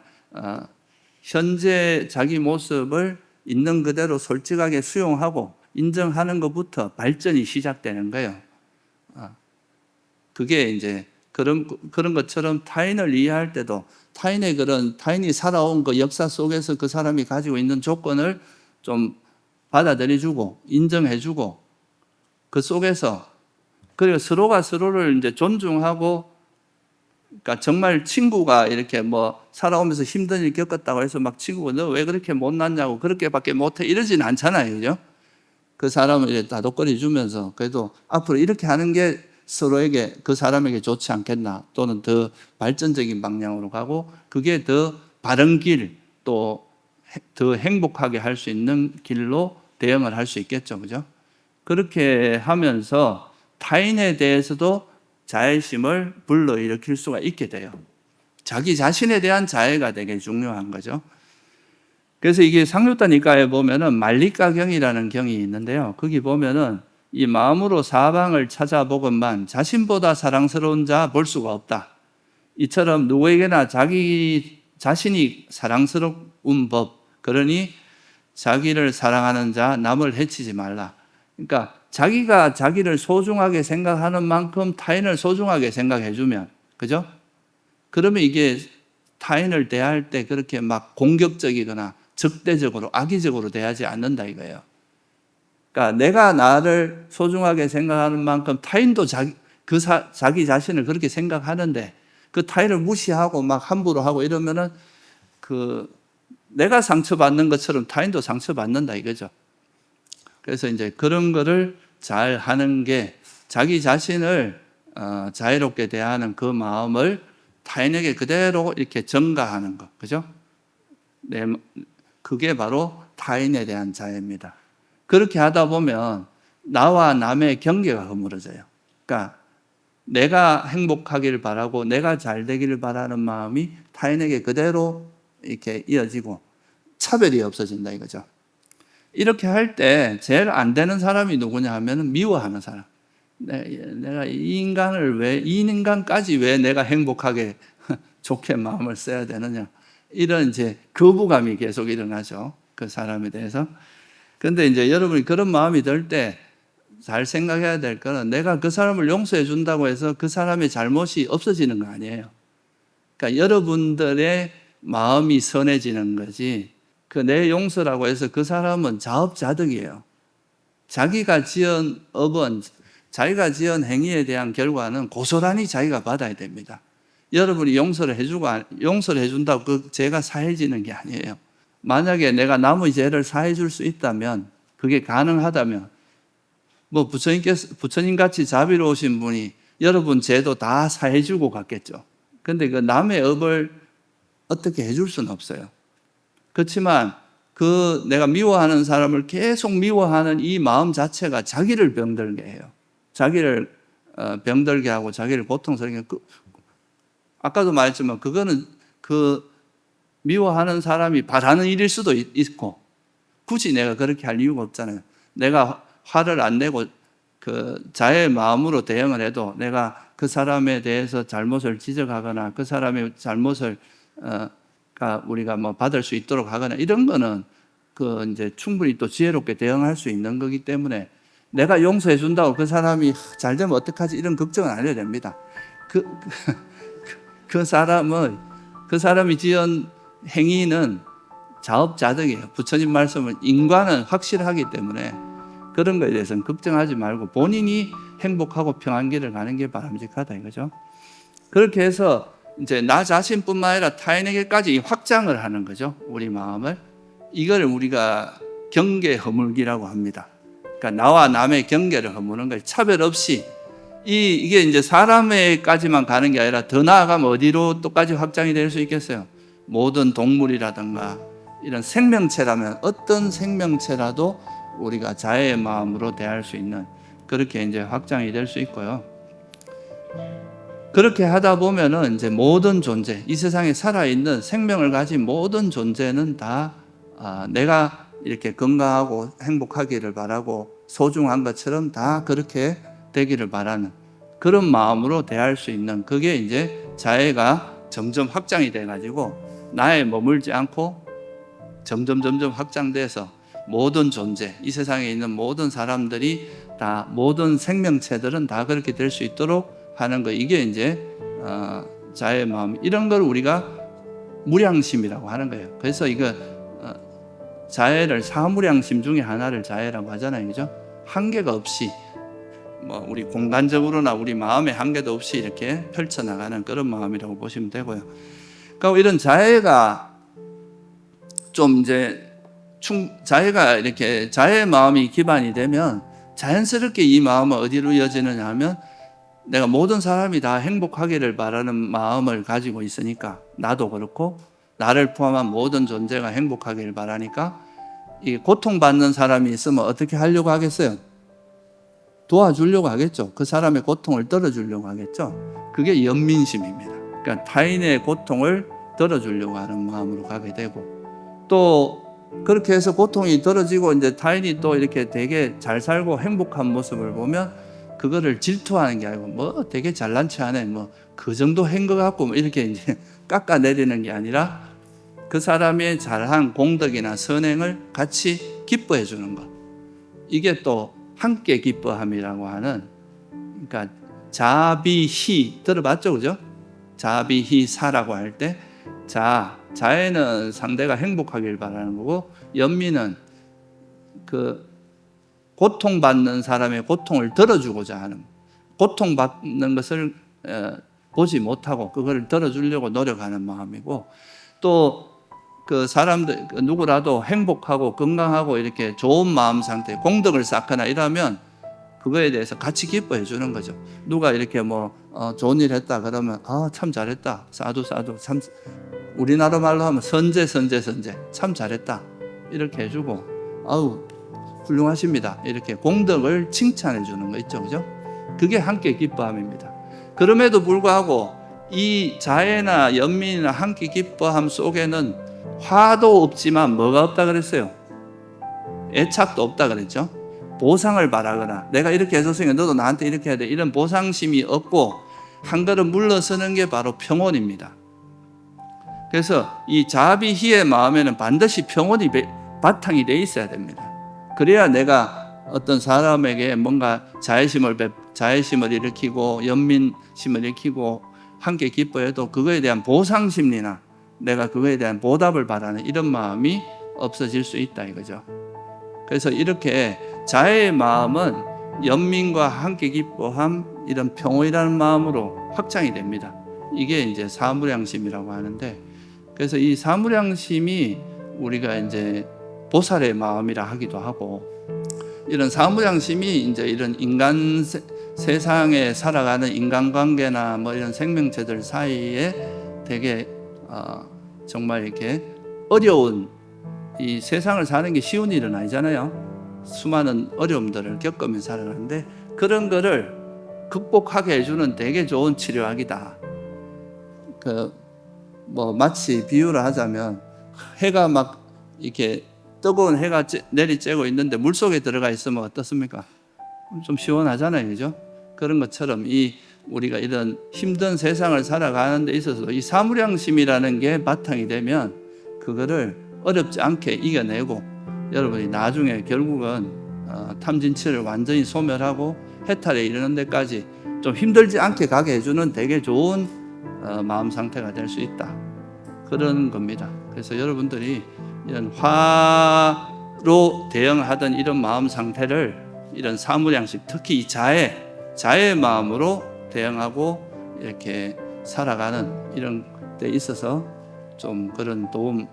현재 자기 모습을 있는 그대로 솔직하게 수용하고 인정하는 것부터 발전이 시작되는 거예요. 그게 이제 그런 것처럼 타인을 이해할 때도 타인이 살아온 그 역사 속에서 그 사람이 가지고 있는 조건을 좀 받아들여주고 인정해주고 그 속에서 그리고 서로가 서로를 이제 존중하고 그러니까 정말 친구가 이렇게 뭐 살아오면서 힘든 일 겪었다고 해서 막 친구가 너 왜 그렇게 못났냐고 그렇게밖에 못해 이러진 않잖아요, 그죠? 그 사람을 이제 다독거려 주면서 그래도 앞으로 이렇게 하는 게 서로에게 그 사람에게 좋지 않겠나 또는 더 발전적인 방향으로 가고 그게 더 바른 길 또 더 행복하게 할 수 있는 길로 대응을 할 수 있겠죠, 그죠? 그렇게 하면서 타인에 대해서도 자애심을 불러일으킬 수가 있게 돼요. 자기 자신에 대한 자애가 되게 중요한 거죠. 그래서 이게 상류단 이가에 보면은 말리가경이라는 경이 있는데요. 거기 보면은 이 마음으로 사방을 찾아보건만 자신보다 사랑스러운 자 볼 수가 없다. 이처럼 누구에게나 자기 자신이 사랑스러운 법. 그러니 자기를 사랑하는 자 남을 해치지 말라. 그러니까 자기가 자기를 소중하게 생각하는 만큼 타인을 소중하게 생각해 주면, 그죠? 그러면 이게 타인을 대할 때 그렇게 막 공격적이거나 적대적으로 악의적으로 대하지 않는다 이거예요. 그러니까 내가 나를 소중하게 생각하는 만큼 타인도 자기 자신을 그렇게 생각하는데 그 타인을 무시하고 막 함부로 하고 이러면은 내가 상처받는 것처럼 타인도 상처받는다 이거죠. 그래서 이제 그런 거를 잘 하는 게 자기 자신을 자유롭게 대하는 그 마음을 타인에게 그대로 이렇게 전가하는 것, 그죠? 그게 바로 타인에 대한 자애입니다. 그렇게 하다 보면 나와 남의 경계가 허물어져요. 그러니까 내가 행복하기를 바라고 내가 잘 되기를 바라는 마음이 타인에게 그대로 이렇게 이어지고 차별이 없어진다 이거죠. 이렇게 할 때 제일 안 되는 사람이 누구냐 하면 미워하는 사람. 내가 이 인간까지 왜 내가 행복하게 좋게 마음을 써야 되느냐. 이런 이제 거부감이 계속 일어나죠. 그 사람에 대해서. 근데 이제 여러분이 그런 마음이 들 때 잘 생각해야 될 거는 내가 그 사람을 용서해 준다고 해서 그 사람의 잘못이 없어지는 거 아니에요. 그러니까 여러분들의 마음이 선해지는 거지 그 내 용서라고 해서 그 사람은 자업자득이에요. 자기가 지은 업은 자기가 지은 행위에 대한 결과는 고스란히 자기가 받아야 됩니다. 여러분이 용서를 해준다고 그 죄가 사해지는 게 아니에요. 만약에 내가 남의 죄를 사해줄 수 있다면 그게 가능하다면 뭐 부처님 같이 자비로우신 분이 여러분 죄도 다 사해주고 갔겠죠. 근데 그 남의 업을 어떻게 해줄 수는 없어요. 그렇지만 내가 미워하는 사람을 계속 미워하는 이 마음 자체가 자기를 병들게 해요. 자기를 병들게 하고 자기를 고통스럽게 아까도 말했지만 그거는 그 미워하는 사람이 바라는 일일 수도 있고 굳이 내가 그렇게 할 이유가 없잖아요. 내가 화를 안 내고 그 자의 마음으로 대응을 해도 내가 그 사람에 대해서 잘못을 지적하거나 그 사람의 잘못을 우리가 뭐 받을 수 있도록 하거나 이런 거는 그 이제 충분히 또 지혜롭게 대응할 수 있는 거기 때문에 내가 용서해 준다고 그 사람이 잘 되면 어떡하지 이런 걱정은 안 해도 됩니다. 그 사람이 지은 행위는 자업자득이에요. 부처님 말씀은 인과는 확실하기 때문에 그런 거에 대해서는 걱정하지 말고 본인이 행복하고 평안 길을 가는 게 바람직하다 이거죠. 그렇게 해서 이제 나 자신뿐만 아니라 타인에게까지 확장을 하는 거죠. 우리 마음을. 이걸 우리가 경계 허물기라고 합니다. 그러니까 나와 남의 경계를 허무는 거예요. 차별 없이. 이게 이제 사람에까지만 가는 게 아니라 더 나아가면 어디로 또까지 확장이 될 수 있겠어요? 모든 동물이라든가 이런 생명체라면 어떤 생명체라도 우리가 자애의 마음으로 대할 수 있는 그렇게 이제 확장이 될 수 있고요. 그렇게 하다 보면은 이제 모든 존재, 이 세상에 살아있는 생명을 가진 모든 존재는 다 내가 이렇게 건강하고 행복하기를 바라고 소중한 것처럼 다 그렇게 되기를 바라는 그런 마음으로 대할 수 있는 그게 이제 자애가 점점 확장이 돼가지고 나에 머물지 않고 점점 확장돼서 모든 존재, 이 세상에 있는 모든 사람들이 다 모든 생명체들은 다 그렇게 될 수 있도록 하는 거 이게 이제 자애의 마음 이런 걸 우리가 무량심이라고 하는 거예요. 그래서 이거 자애를 사무량심 중에 하나를 자애라고 하잖아요, 그죠? 한계가 없이 뭐 우리 공간적으로나 우리 마음의 한계도 없이 이렇게 펼쳐나가는 그런 마음이라고 보시면 되고요. 그러니까 이런 자애가 좀 이제 자애가 이렇게 자애의 마음이 기반이 되면 자연스럽게 이 마음은 어디로 이어지느냐 하면 내가 모든 사람이 다 행복하기를 바라는 마음을 가지고 있으니까 나도 그렇고 나를 포함한 모든 존재가 행복하기를 바라니까 이 고통받는 사람이 있으면 어떻게 하려고 하겠어요? 도와주려고 하겠죠. 그 사람의 고통을 덜어주려고 하겠죠. 그게 연민심입니다. 그러니까 타인의 고통을 덜어주려고 하는 마음으로 가게 되고 또 그렇게 해서 고통이 덜어지고 이제 타인이 또 이렇게 되게 잘 살고 행복한 모습을 보면 그거를 질투하는 게 아니고 뭐 되게 잘난 체 하네 뭐 그 정도 한 것 같고 뭐 이렇게 이제 깎아내리는 게 아니라 그 사람의 잘한 공덕이나 선행을 같이 기뻐해 주는 것 이게 또 함께 기뻐함이라고 하는 그러니까 자비희 들어봤죠, 그죠? 자비희사라고 할 때 자애는 상대가 행복하길 바라는 거고 연민은 그 고통받는 사람의 고통을 덜어주고자 하는 고통받는 것을 보지 못하고 그걸 덜어주려고 노력하는 마음이고 또 그 사람들 누구라도 행복하고 건강하고 이렇게 좋은 마음 상태 공덕을 쌓거나 이러면 그거에 대해서 같이 기뻐해 주는 거죠. 누가 이렇게 뭐 좋은 일 했다 그러면 참 잘했다 사두 참 우리나라 말로 하면 선제 참 잘했다 이렇게 해주고 아우 훌륭하십니다 이렇게 공덕을 칭찬해 주는 거 있죠, 그죠? 그게 함께 기뻐함입니다. 그럼에도 불구하고 이 자애나 연민이나 함께 기뻐함 속에는 화도 없지만 뭐가 없다 그랬어요? 애착도 없다 그랬죠? 보상을 바라거나 내가 이렇게 해줬으니까 너도 나한테 이렇게 해야 돼 이런 보상심이 없고 한 걸음 물러서는 게 바로 평온입니다. 그래서 이 자비희의 마음에는 반드시 평온이 바탕이 돼 있어야 됩니다. 그래야 내가 어떤 사람에게 뭔가 자애심을 일으키고 연민심을 일으키고 함께 기뻐해도 그거에 대한 보상심리나 내가 그거에 대한 보답을 바라는 이런 마음이 없어질 수 있다 이거죠. 그래서 이렇게 자애의 마음은 연민과 함께 기뻐함 이런 평온이라는 마음으로 확장이 됩니다. 이게 이제 사무량심이라고 하는데 그래서 이 사무량심이 우리가 이제 보살의 마음이라 하기도 하고 이런 사무량심이 이제 이런 인간 세상에 살아가는 인간관계나 뭐 이런 생명체들 사이에 되게 정말 이렇게 어려운 이 세상을 사는 게 쉬운 일은 아니잖아요. 수많은 어려움들을 겪으면서 살아가는데 그런 거를 극복하게 해주는 되게 좋은 치료약이다. 마치 비유를 하자면 해가 막 이렇게 뜨거운 해가 내리쬐고 있는데 물 속에 들어가 있으면 어떻습니까? 좀 시원하잖아요, 그죠? 그런 것처럼 우리가 이런 힘든 세상을 살아가는 데 있어서 이 사무량심이라는 게 바탕이 되면 그거를 어렵지 않게 이겨내고 여러분이 나중에 결국은 탐진치를 완전히 소멸하고 해탈에 이르는 데까지 좀 힘들지 않게 가게 해주는 되게 좋은 마음 상태가 될 수 있다. 그런 겁니다. 그래서 여러분들이 이런 화로 대응하던 이런 마음 상태를 이런 사무량심, 특히 이 자의 마음으로 대응하고 이렇게 살아가는 이런 데 있어서 좀 그런 도움,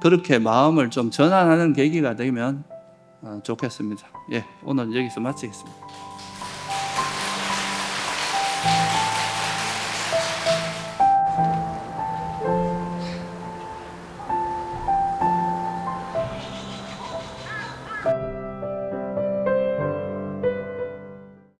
그렇게 마음을 좀 전환하는 계기가 되면 좋겠습니다. 예, 오늘 여기서 마치겠습니다.